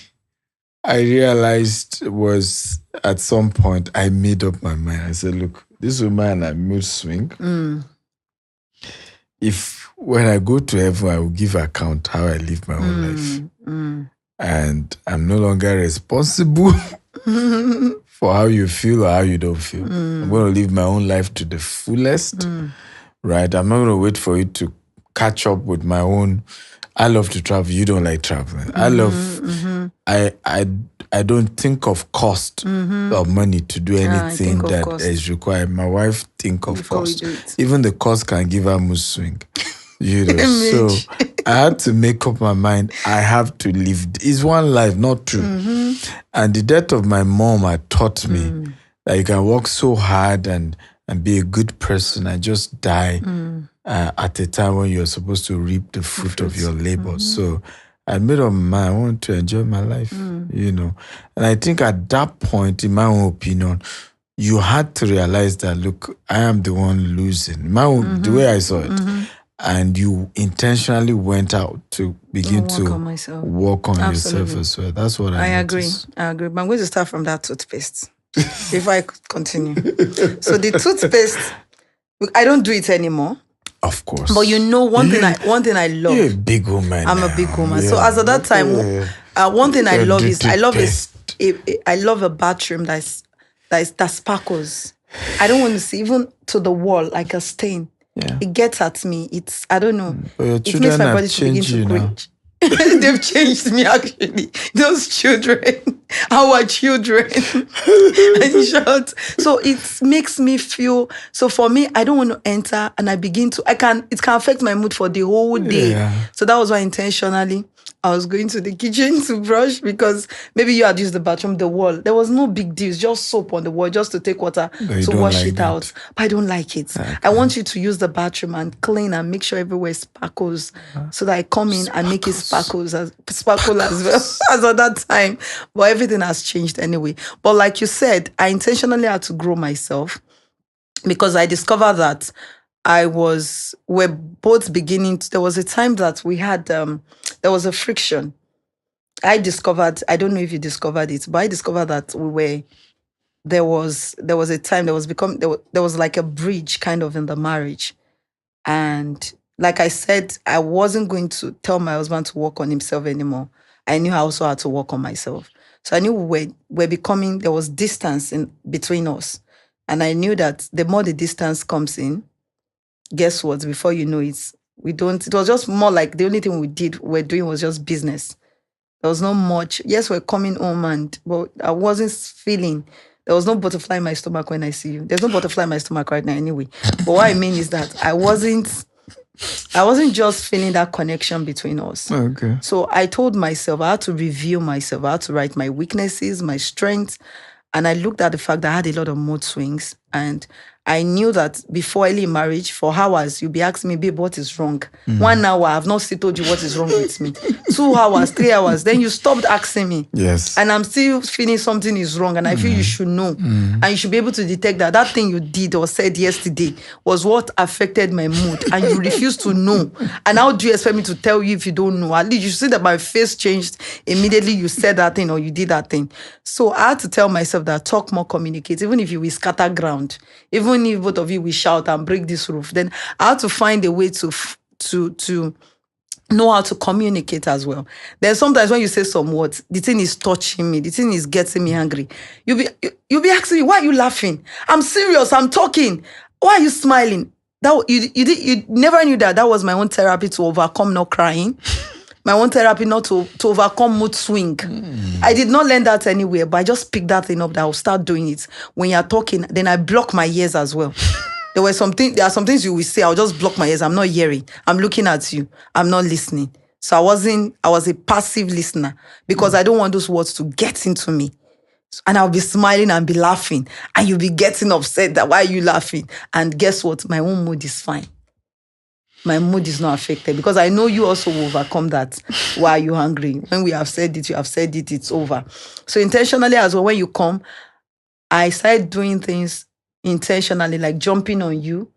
realized was at some point I made up my mind. I said, look, this woman I mood swing. If when I go to heaven, I will give account how I live my own life. And I'm no longer responsible for how you feel or how you don't feel. I'm going to live my own life to the fullest. Right? I'm not going to wait for you to catch up with my own. I love to travel. You don't like traveling. I love. I don't think of cost of money to do anything that is required. My wife think of cost. Even the cost can give her mood swing. So I had to make up my mind. I have to live. It's one life, not two. And the death of my mom had taught me that you can work so hard and be a good person and just die at a time when you're supposed to reap the fruit of your labor. So I made up my mind, I want to enjoy my life, And I think at that point, in my own opinion, you had to realize that, look, I am the one losing. The way I saw it. And you intentionally went out to begin to work on yourself as well. That's what I noticed. I agree. But I'm going to start from that toothpaste before I continue. So the toothpaste, I don't do it anymore. Of course. But one thing I love. You're a big woman. I'm a big woman. So as at that time, one thing I love is I love a bathroom that sparkles. I don't want to see even to the wall like a stain. Yeah. It gets at me. I don't know. But your it makes my body to begin to cringe. They've changed me actually. Those children, our children, in short. So it makes me feel. So for me, I don't want to enter, and it can affect my mood for the whole day. Yeah. So that was why intentionally I was going to the kitchen to brush because maybe you had used the bathroom, the wall. There was no big deal. It's just soap on the wall, just to take water to wash it out. But I don't like it. Okay. I want you to use the bathroom and clean and make sure everywhere sparkles so that I come in and make it sparkle as well as at that time. But everything has changed anyway. But like you said, I intentionally had to grow myself because I discovered that we're both beginning. There was a time that we had, there was a friction. I don't know if you discovered it, but I discovered that there was a time, there was like a bridge kind of in the marriage. And like I said, I wasn't going to tell my husband to work on himself anymore. I knew I also had to work on myself. So I knew we're becoming, there was distance in between us. And I knew that the more the distance comes in, guess what? Before you know it, it was just more like the only thing we're doing was just business. There was not much. Yes, we're coming home, but I wasn't feeling, there was no butterfly in my stomach when I see you. There's no butterfly in my stomach right now anyway. But what I mean is that I wasn't just feeling that connection between us. Okay. So I told myself, I had to review myself. I had to write my weaknesses, my strengths. And I looked at the fact that I had a lot of mood swings. And I knew that before early marriage, for hours, you'll be asking me, babe, what is wrong? 1 hour, I've not still told you what is wrong with me. 2 hours, 3 hours, then you stopped asking me. Yes. And I'm still feeling something is wrong. And I feel you should know. And you should be able to detect that thing you did or said yesterday was what affected my mood. And you refuse to know. And how do you expect me to tell you if you don't know? At least you see that my face changed immediately you said that thing or you did that thing. So I had to tell myself that talk more, communicate. Even if you will scatter ground, even if both of you will shout and break this roof, then I had to find a way to know how to communicate as well. Then sometimes when you say some words, the thing is touching me, the thing is getting me angry. You'll be asking me, why are you laughing? I'm serious, I'm talking. Why are you smiling? That you never knew that was my own therapy to overcome not crying. My own therapy not to overcome mood swing. I did not learn that anywhere, but I just picked that thing up that I'll start doing it. When you're talking, then I block my ears as well. There are some things you will say, I'll just block my ears. I'm not hearing. I'm looking at you. I'm not listening. So I was a passive listener because I don't want those words to get into me. And I'll be smiling and be laughing. And you'll be getting upset that why are you laughing? And guess what? My own mood is fine. My mood is not affected because I know you also will overcome that. Why are you hungry? When we have said it, you have said it, it's over. So intentionally as well, when you come, I started doing things intentionally, like jumping on you,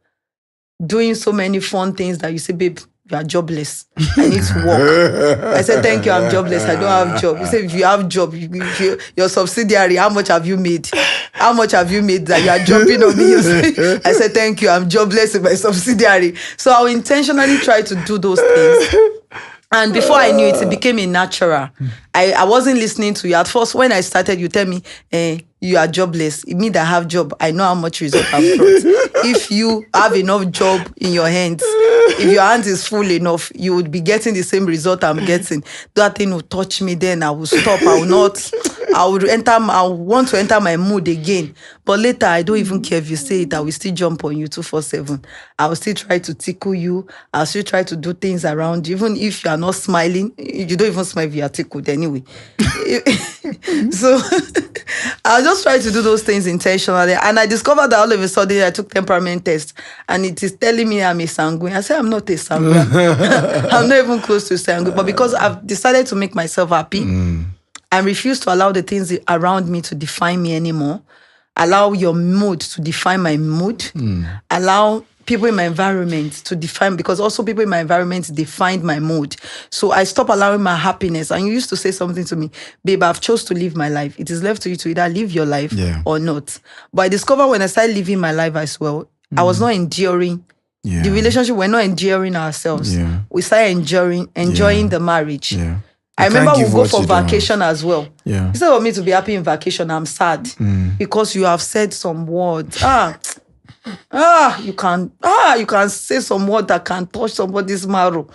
doing so many fun things that you say, babe, you are jobless. I need to work. I said, thank you, I'm jobless. I don't have a job. You say, if you have a job, your subsidiary, how much have you made? How much have you made that you are jumping on me? I said, thank you, I'm jobless in my subsidiary. So I will intentionally try to do those things. And before I knew it, it became a natural. I wasn't listening to you. At first, when I started, you tell me, you are jobless. Me that have job, I know how much result I've brought. If you have enough job in your hands, if your hands is full enough, you would be getting the same result I'm getting. That thing will touch me, then I will stop. I will want to enter my mood again. But later, I don't even care if you say it. I will still jump on you 247. I will still try to tickle you. I'll still try to do things around you. Even if you are not smiling, you don't even smile if you are tickled anyway. So I'll just try to do those things intentionally. And I discovered that all of a sudden I took temperament test and it is telling me I'm a sanguine. I said, I'm not a sanguine. I'm not even close to sanguine. But because I've decided to make myself happy and refuse to allow the things around me to define me anymore, allow your mood to define my mood, allow people in my environment to define, because also people in my environment defined my mood. So I stopped allowing my happiness. And you used to say something to me, babe, I've chose to live my life. It is left to you to either live your life or not. But I discovered when I started living my life as well, I was not enduring the relationship. We're not enduring ourselves. We started enjoying the marriage. I remember we go for vacation as well. Instead of me to be happy in vacation, I'm sad because you have said some words. You can say some word that can touch somebody's marrow.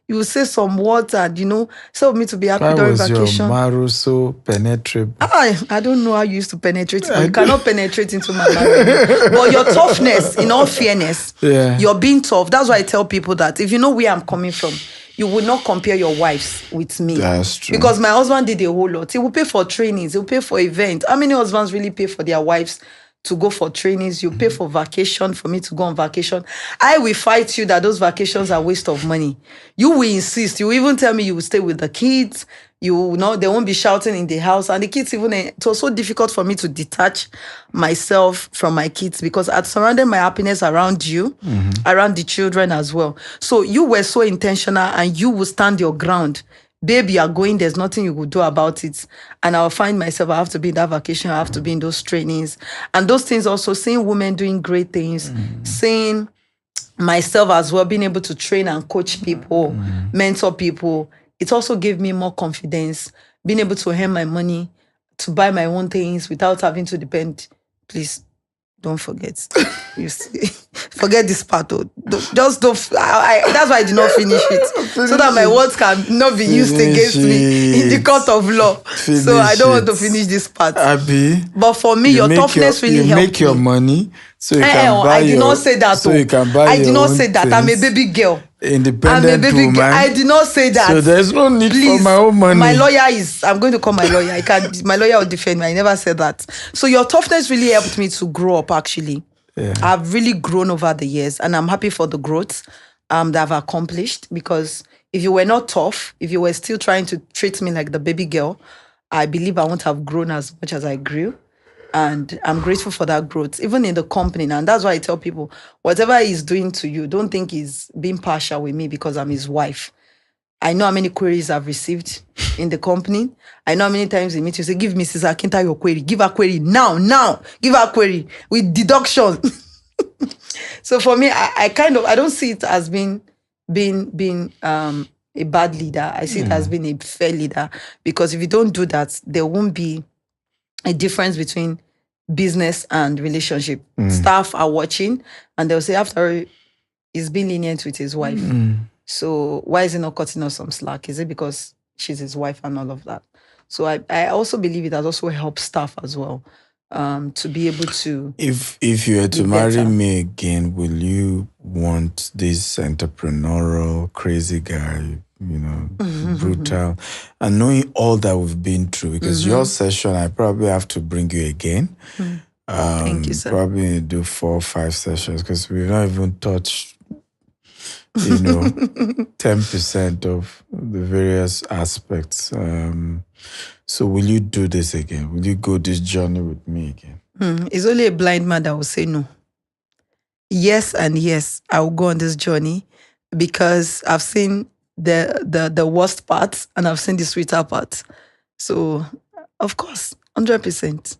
You will say some words and, instead of me to be happy during vacation. Why was your marrow so penetrable? I don't know how you used to penetrate, but you cannot penetrate into my marrow. But your toughness, in all fairness, you're being tough. That's why I tell people that if you know where I'm coming from, you would not compare your wives with me. That's true. Because my husband did a whole lot. He will pay for trainings. He will pay for events. How many husbands really pay for their wives to go for trainings. You pay for vacation for me to go on vacation. I will fight you that those vacations are waste of money. You will insist. You will even tell me you will stay with the kids. You will not, they won't be shouting in the house. And the kids even, it was so difficult for me to detach myself from my kids because I'd surrounded my happiness around you, around the children as well. So you were so intentional and you will stand your ground. Babe, you are going, there's nothing you could do about it. And I'll find myself, I have to be in that vacation, I have to be in those trainings. And those things also, seeing women doing great things, seeing myself as well, being able to train and coach people, mentor people, it also gave me more confidence, being able to earn my money, to buy my own things without having to depend. Please, don't forget. You see, forget this part. Just don't. That's why I did not finish it. So that my words can not be used against me in the court of law. So I don't want to finish this part. Abi, but for me, your toughness really helped me. You make your money so you can buy I did not say that. So you can buy I did not say that. I'm a baby girl. Independent I'm a baby woman. girl. I did not say that. So there's no need Please, for my own money. My lawyer is, I'm going to call my lawyer. My lawyer will defend me. I never said that. So your toughness really helped me to grow up, actually. Yeah. I've really grown over the years and I'm happy for the growth that I've accomplished, because if you were not tough, if you were still trying to treat me like the baby girl, I believe I won't have grown as much as I grew. And I'm grateful for that growth, even in the company. And that's why I tell people, whatever he's doing to you, don't think he's being partial with me because I'm his wife. I know how many queries I've received in the company. I know how many times they meet you say, give Mrs. Akintayo your query. Give her query now. Give her query with deduction. So for me, I don't see it as being a bad leader. I see it as being a fair leader, because if you don't do that, there won't be a difference between business and relationship. Staff are watching and they'll say, after all, he's being lenient with his wife. So why is he not cutting us some slack? Is it because she's his wife and all of that? So I also believe it has also helped staff as well, to be able to. If you were to marry me again, will you want this entrepreneurial, crazy guy, brutal, and knowing all that we've been through? Because your session, I probably have to bring you again. Thank you, sir. Probably do 4 or 5 sessions, because we've not even touched 10% of the various aspects. So will you do this again? Will you go this journey with me again? It's only a blind man that will say no. Yes and yes, I will go on this journey, because I've seen the worst parts and I've seen the sweeter parts. So, of course, 100%.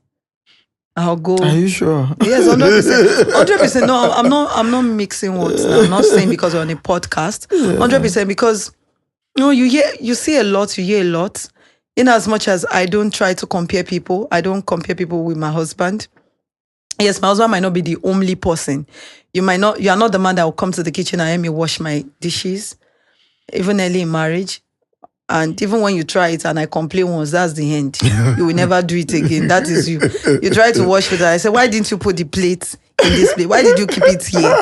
I'll go. Are you sure? Yes, 100%. 100%. No, I'm not mixing words. I'm not saying because we're on a podcast. 100% because you see a lot, you hear a lot. In as much as I don't try to compare people, I don't compare people with my husband. Yes, my husband might not be the only person. You are not the man that will come to the kitchen and help me wash my dishes, even early in marriage. And even when you try it and I complain once, that's the end. You will never do it again. That is you. You try to wash it and I say, why didn't you put the plate in this plate? Why did you keep it here?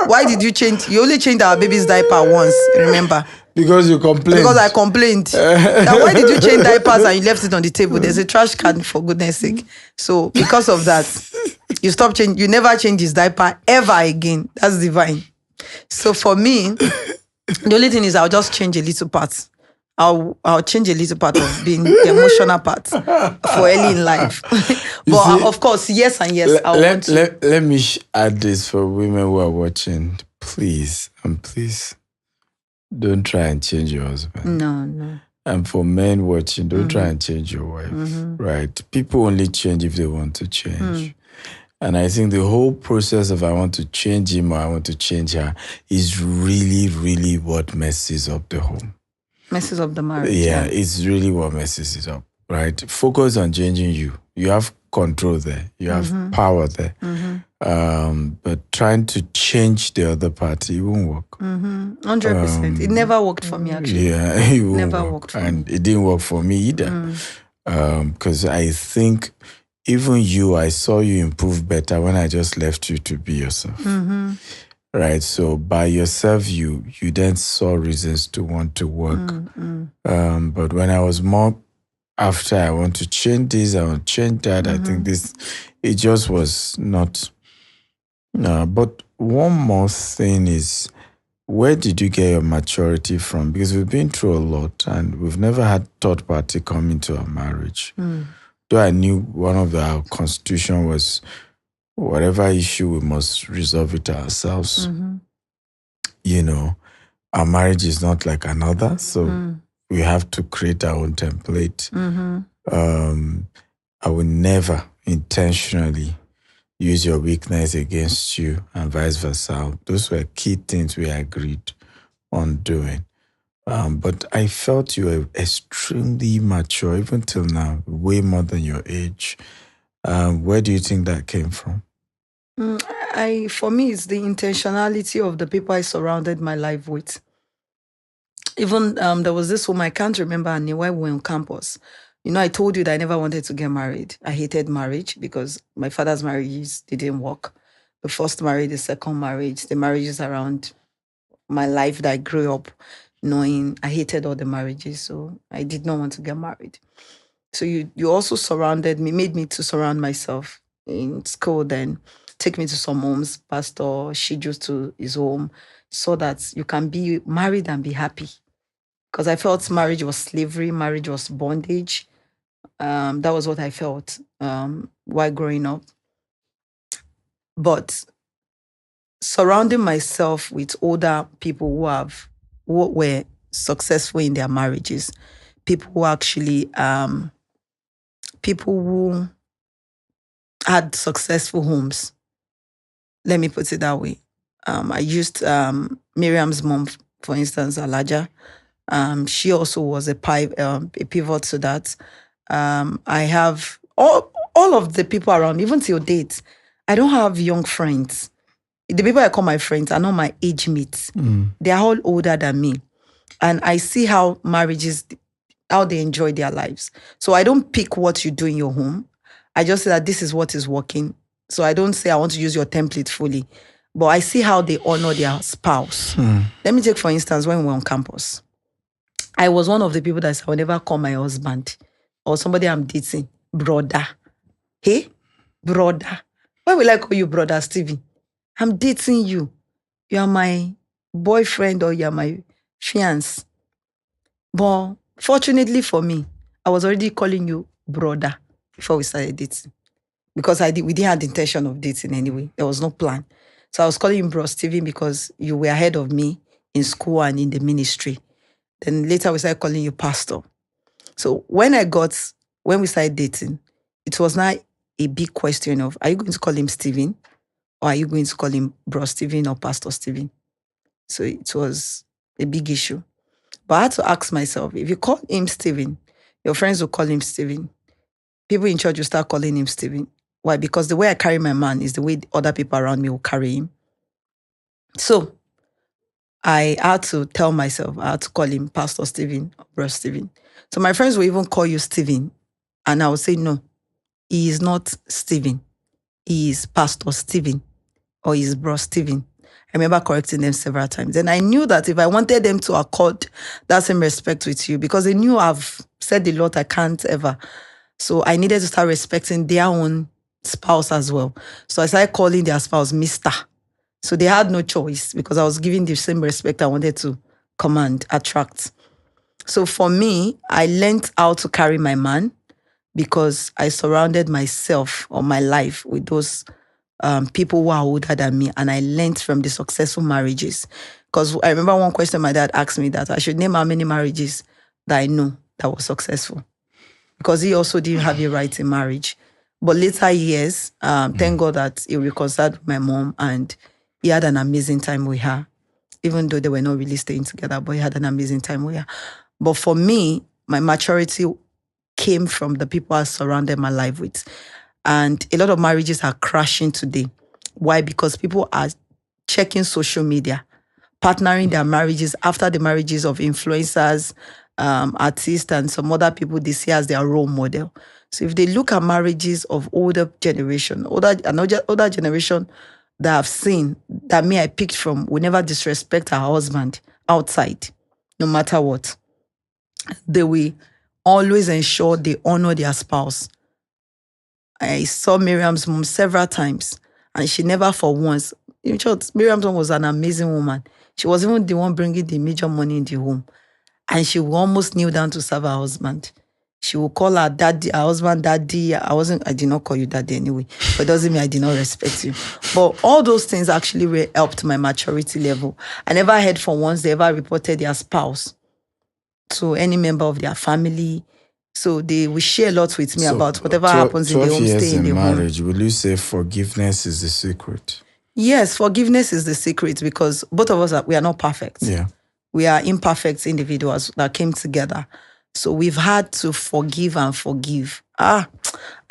Why did you change? You only changed our baby's diaper once, remember? Because you complained. Because I complained. Now, why did you change diapers and you left it on the table? There's a trash can, for goodness sake. So because of that, you never change his diaper ever again. That's divine. So for me, the only thing is I'll just change a little part. I'll change a little part of being the emotional part for early in life. But of course, yes and yes. Let me add this for women who are watching. Please, don't try and change your husband. No. And for men watching, don't try and change your wife. Right? People only change if they want to change. And I think the whole process of I want to change him or I want to change her is really, really what messes up the home. Messes up the marriage. Yeah, it's really what messes it up, right? Focus on changing you. You have control there. You have power there. But trying to change the other party, it won't work. 100%. It never worked for me, actually. Yeah, it won't never work. Worked for me. And it didn't work for me either. Because I think even you, I saw you improve better when I just left you to be yourself. Right, so by yourself, you then saw reasons to want to work. But when I was more after I want to change this, I want to change that. I think this, it just was not. But one more thing is, where did you get your maturity from? Because we've been through a lot and we've never had third party come into our marriage. Though I knew one of our constitution was whatever issue we must resolve it ourselves. You know, our marriage is not like another, so we have to create our own template. I will never intentionally use your weakness against you and vice versa. Those were key things we agreed on doing. But I felt you were extremely mature, even till now, way more than your age. Where do you think that came from? For me, it's the intentionality of the people I surrounded my life with. Even there was this woman, I can't remember her name, when we were on campus. I told you that I never wanted to get married. I hated marriage because my father's marriages didn't work. The first marriage, the second marriage, the marriages around my life that I grew up knowing, I hated all the marriages. So I did not want to get married. So you also surrounded me, made me to surround myself in school then. Take me to some homes, pastor, scheduled to his home, so that you can be married and be happy. Because I felt marriage was slavery, marriage was bondage. That was what I felt while growing up. But surrounding myself with older people who were successful in their marriages, people who actually people who had successful homes. Let me put it that way. I used Miriam's mom, for instance, Alaja. She also was a pivot to that. I have all of the people around, even till date. I don't have young friends. The people I call my friends are not my age mates. They are all older than me. And I see how marriages, how they enjoy their lives. So I don't pick what you do in your home. I just say that this is what is working. So I don't say I want to use your template fully. But I see how they honor their spouse. Let me take, for instance, when we were on campus. I was one of the people that I would never call my husband or somebody I'm dating, brother. Hey, brother. Why will I call you brother, Stevie? I'm dating you. You are my boyfriend or you are my fiancé. But fortunately for me, I was already calling you brother before we started dating. Because we didn't have the intention of dating anyway. There was no plan. So I was calling you bro Stephen because you were ahead of me in school and in the ministry. Then later we started calling you pastor. So when we started dating, it was not a big question of, are you going to call him Stephen? Or are you going to call him bro Stephen or pastor Stephen? So it was a big issue. But I had to ask myself, if you call him Stephen, your friends will call him Stephen. People in church will start calling him Stephen. Why? Because the way I carry my man is the way other people around me will carry him. So I had to tell myself, I had to call him Pastor Stephen or Bro Stephen. So my friends will even call you Stephen. And I will say, no, he is not Stephen. He is Pastor Stephen or he is Bro Stephen. I remember correcting them several times. And I knew that if I wanted them to accord that same respect with you, because they knew I've said a lot I can't ever. So I needed to start respecting their own spouse as well. So I started calling their spouse Mr. So they had no choice because I was giving the same respect I wanted to command, attract. So for me, I learned how to carry my man because I surrounded myself or my life with those people who are older than me. And I learned from the successful marriages. Because I remember one question my dad asked me that I should name how many marriages that I know that were successful. Because he also didn't have a right in marriage. But later years, thank God that he reconciled with my mom and he had an amazing time with her, even though they were not really staying together, but he had an amazing time with her. But for me, my maturity came from the people I surrounded my life with. And a lot of marriages are crashing today. Why? Because people are checking social media, partnering their marriages after the marriages of influencers, artists, and some other people they see as their role model. So if they look at marriages of older generation that I've seen, that me I picked from, will never disrespect her husband outside, no matter what. They will always ensure they honor their spouse. I saw Miriam's mom several times, and she never for once. In short, Miriam's mom was an amazing woman. She was even the one bringing the major money in the home. And she would almost kneel down to serve her husband. She would call her daddy, her husband daddy. I did not call you daddy anyway, but it doesn't mean I did not respect you. But all those things actually helped my maturity level. I never heard for once they ever reported their spouse to any member of their family. So they will share a lot with me about whatever happens in the home, 12 years stay in the marriage, home. will you say forgiveness is the secret? Yes, forgiveness is the secret because both of us we are not perfect. Yeah. We are imperfect individuals that came together. So we've had to forgive and forgive. I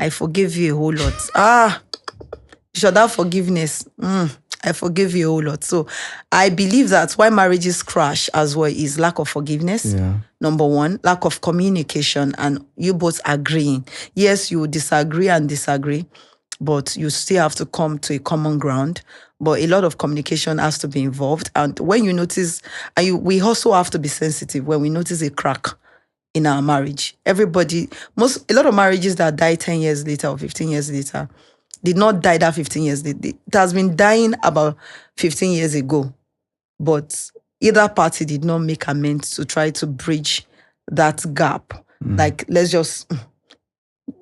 forgive you a whole lot. Should that forgiveness? I forgive you a whole lot. So I believe that why marriages crash as well is lack of forgiveness. Yeah. Number one, lack of communication and you both agreeing. Yes, you disagree, but you still have to come to a common ground. But a lot of communication has to be involved. And when you notice, we also have to be sensitive when we notice a crack in our marriage. A lot of marriages that die 10 years later or 15 years later did not die that 15 years. It has been dying about 15 years ago. But either party did not make amends to try to bridge that gap. Like, let's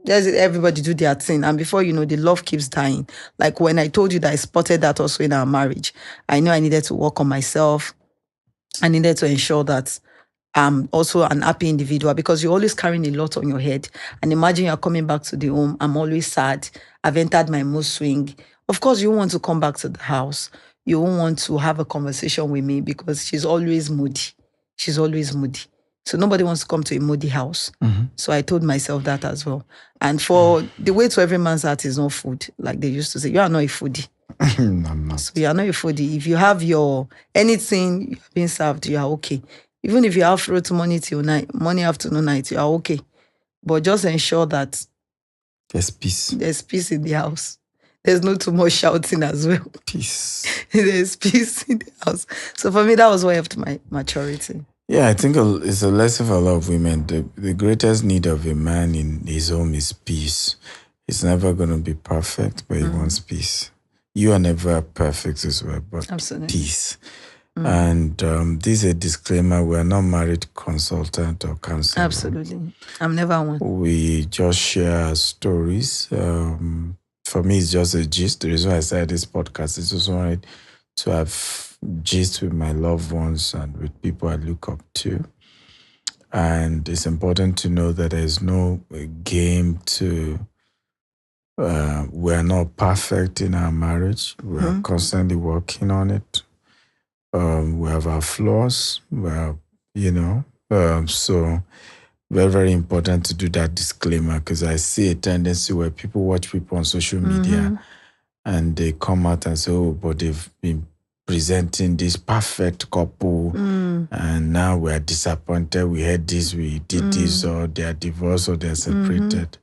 everybody do their thing. And before you know, the love keeps dying. Like when I told you that I spotted that also in our marriage, I know I needed to work on myself. I needed to ensure that I'm also an happy individual because you're always carrying a lot on your head. And imagine you're coming back to the home. I'm always sad. I've entered my mood swing. Of course, you want to come back to the house. You won't want to have a conversation with me because she's always moody. She's always moody. So nobody wants to come to a moody house. So I told myself that as well. And for the way to every man's heart is not food, like they used to say, you are not a foodie. I'm not. So you are not a foodie. If you have anything being served, you are okay. Even if you have fruit money till night, morning, afternoon, night, you are okay. But just ensure that there's peace. There's peace in the house. There's not too much shouting as well. Peace. There's peace in the house. So for me, that was what helped my maturity. Yeah, I think it's a lesson for a lot of women. The greatest need of a man in his home is peace. He's never going to be perfect, but he wants peace. You are never perfect as well, but Absolutely. Peace. And this is a disclaimer. We're not married consultant or counselor. Absolutely. I'm never one. We just share our stories. For me, it's just a gist. The reason I started this podcast is just wanted to have gist with my loved ones and with people I look up to. And it's important to know that there's no game to... we're not perfect in our marriage. We're constantly working on it. We have our flaws. So very, very important to do that disclaimer because I see a tendency where people watch people on social media and they come out and say, oh, but they've been presenting this perfect couple and now we're disappointed. We had this, we did this, or they're divorced or they're separated.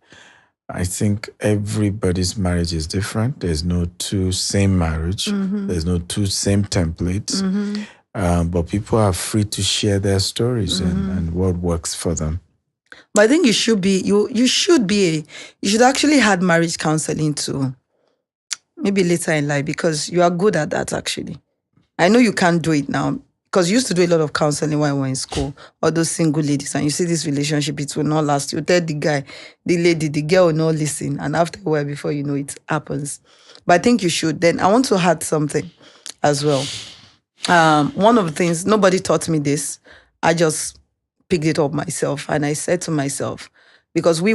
I think everybody's marriage is different. There's no two same marriage. There's no two same templates. But people are free to share their stories and what works for them. But I think you should actually had marriage counseling too. Maybe later in life because you are good at that actually. I know you can't do it now because you used to do a lot of counseling when we were in school, all those single ladies, and you see this relationship, it will not last. You tell the guy, the lady, the girl will not listen. And after a while, before you know it happens. But I think you should. Then I want to add something as well. One of the things, nobody taught me this. I just picked it up myself. And I said to myself, because we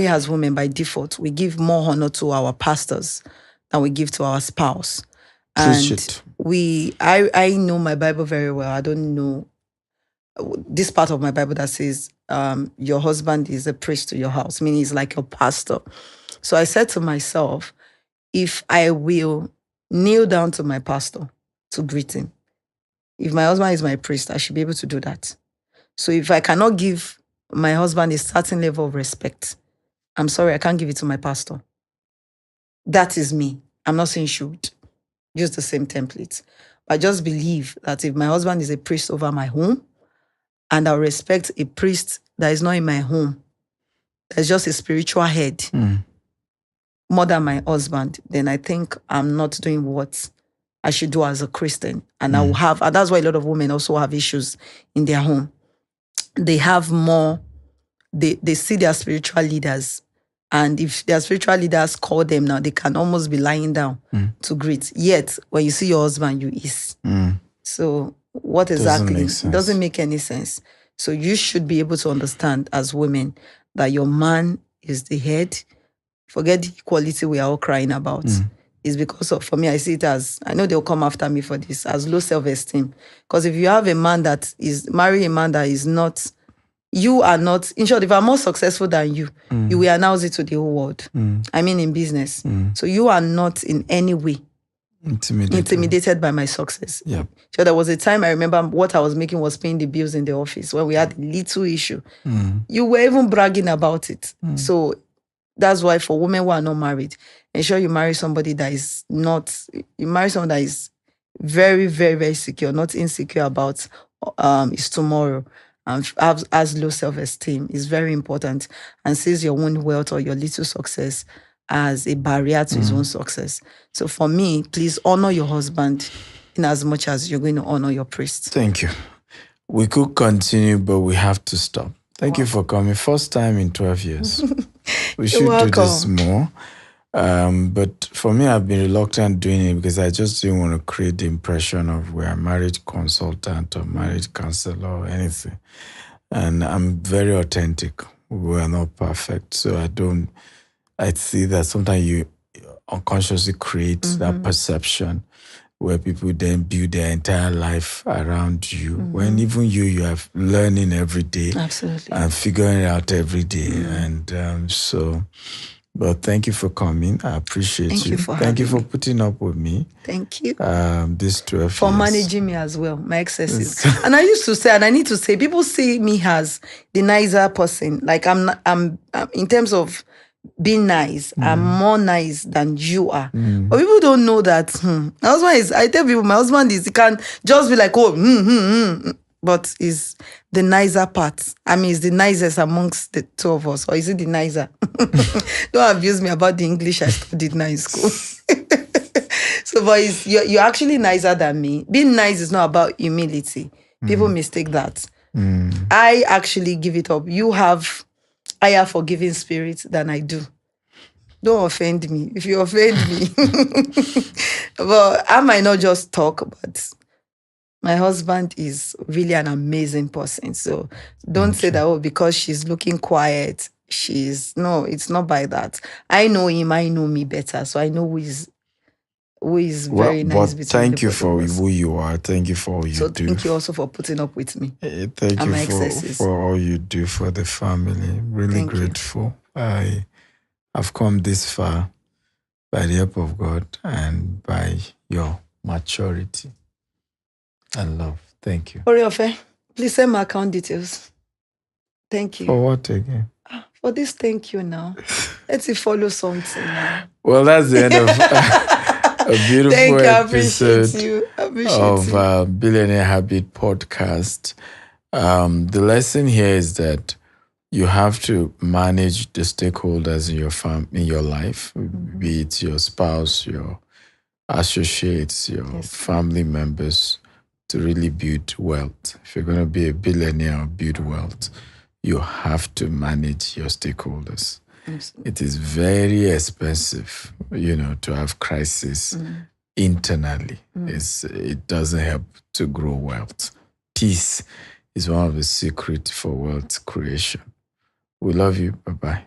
as women by default, we give more honor to our pastors than we give to our spouse. And I know my Bible very well. I don't know this part of my Bible that says your husband is a priest to your house, meaning he's like your pastor. So I said to myself, if I will kneel down to my pastor to greet him, if my husband is my priest, I should be able to do that. So if I cannot give my husband a certain level of respect, I'm sorry, I can't give it to my pastor. That is me. I'm not saying should. Use the same template. I just believe that if my husband is a priest over my home, and I'll respect a priest that is not in my home, that's just a spiritual head, more than my husband, then I think I'm not doing what I should do as a Christian. And I will have, and that's why a lot of women also have issues in their home. They have more, they see their spiritual leaders. And if their spiritual leaders call them now, they can almost be lying down to greet. Yet, when you see your husband, you is. So what exactly? Doesn't make any sense. So you should be able to understand as women that your man is the head. Forget the equality we are all crying about. It's because of, for me, I see it as, I know they'll come after me for this, as low self-esteem. Because if you have a man that is, marry a man that is not, you are not, in short, if I'm more successful than you, you will announce it to the whole world. I mean in business. So you are not in any way intimidated by my success. So there was a time I remember what I was making was paying the bills in the office when we had a little issue. You were even bragging about it. So that's why for women who are not married, ensure you marry somebody that is not, you marry someone that is very, very, very secure, not insecure about his tomorrow, and has low self-esteem. Is very important, and sees your own wealth or your little success as a barrier to his own success. So for me, please honor your husband in as much as you're going to honor your priest. Thank you. We could continue, but we have to stop. Thank you for coming. First time in 12 years. We should do this more. But for me, I've been reluctant doing it because I just didn't want to create the impression of we're a marriage consultant or marriage counselor or anything. And I'm very authentic. We are not perfect. So I see that sometimes you unconsciously create that perception where people then build their entire life around you. When even you are learning every day. Absolutely. And figuring it out every day. And but thank you for coming. I appreciate you. Thank you for putting up with me. Thank you. This 12 for years. managing me as well, my excesses. And I used to say, and I need to say, people see me as the nicer person. Like I'm in terms of being nice, I'm more nice than you are. But people don't know that. My husband is, I tell people, my husband is, he can't just be like, but is the nicer part. I mean, is the nicest amongst the two of us, or is it the nicer? Don't abuse me about the English I studied now in school. So, but you're actually nicer than me. Being nice is not about humility. People mistake that. I actually give it up. You have higher forgiving spirit than I do. Don't offend me. If you offend me, well, I might not just talk, but my husband is really an amazing person. So don't say that, because she's looking quiet. No, it's not by that. I know him, I know me better. So I know who is very nice. But thank you for who you are. Thank you for all you do. Thank you also for putting up with me. Thank you for all you do for the family. Really grateful. I have come this far by the help of God and by your maturity and love. Thank you. Oriofe, please send my account details. Thank you. For what again? For this, thank you now. Let's follow something now. Well, that's the end of a beautiful episode of Billionaire Habit Podcast. The lesson here is that you have to manage the stakeholders in your life, be it your spouse, your associates, your family members, to really build wealth. If you're going to be a billionaire or build wealth, you have to manage your stakeholders. Absolutely. It is very expensive, to have crisis internally. It doesn't help to grow wealth. Peace is one of the secrets for wealth creation. We love you. Bye-bye.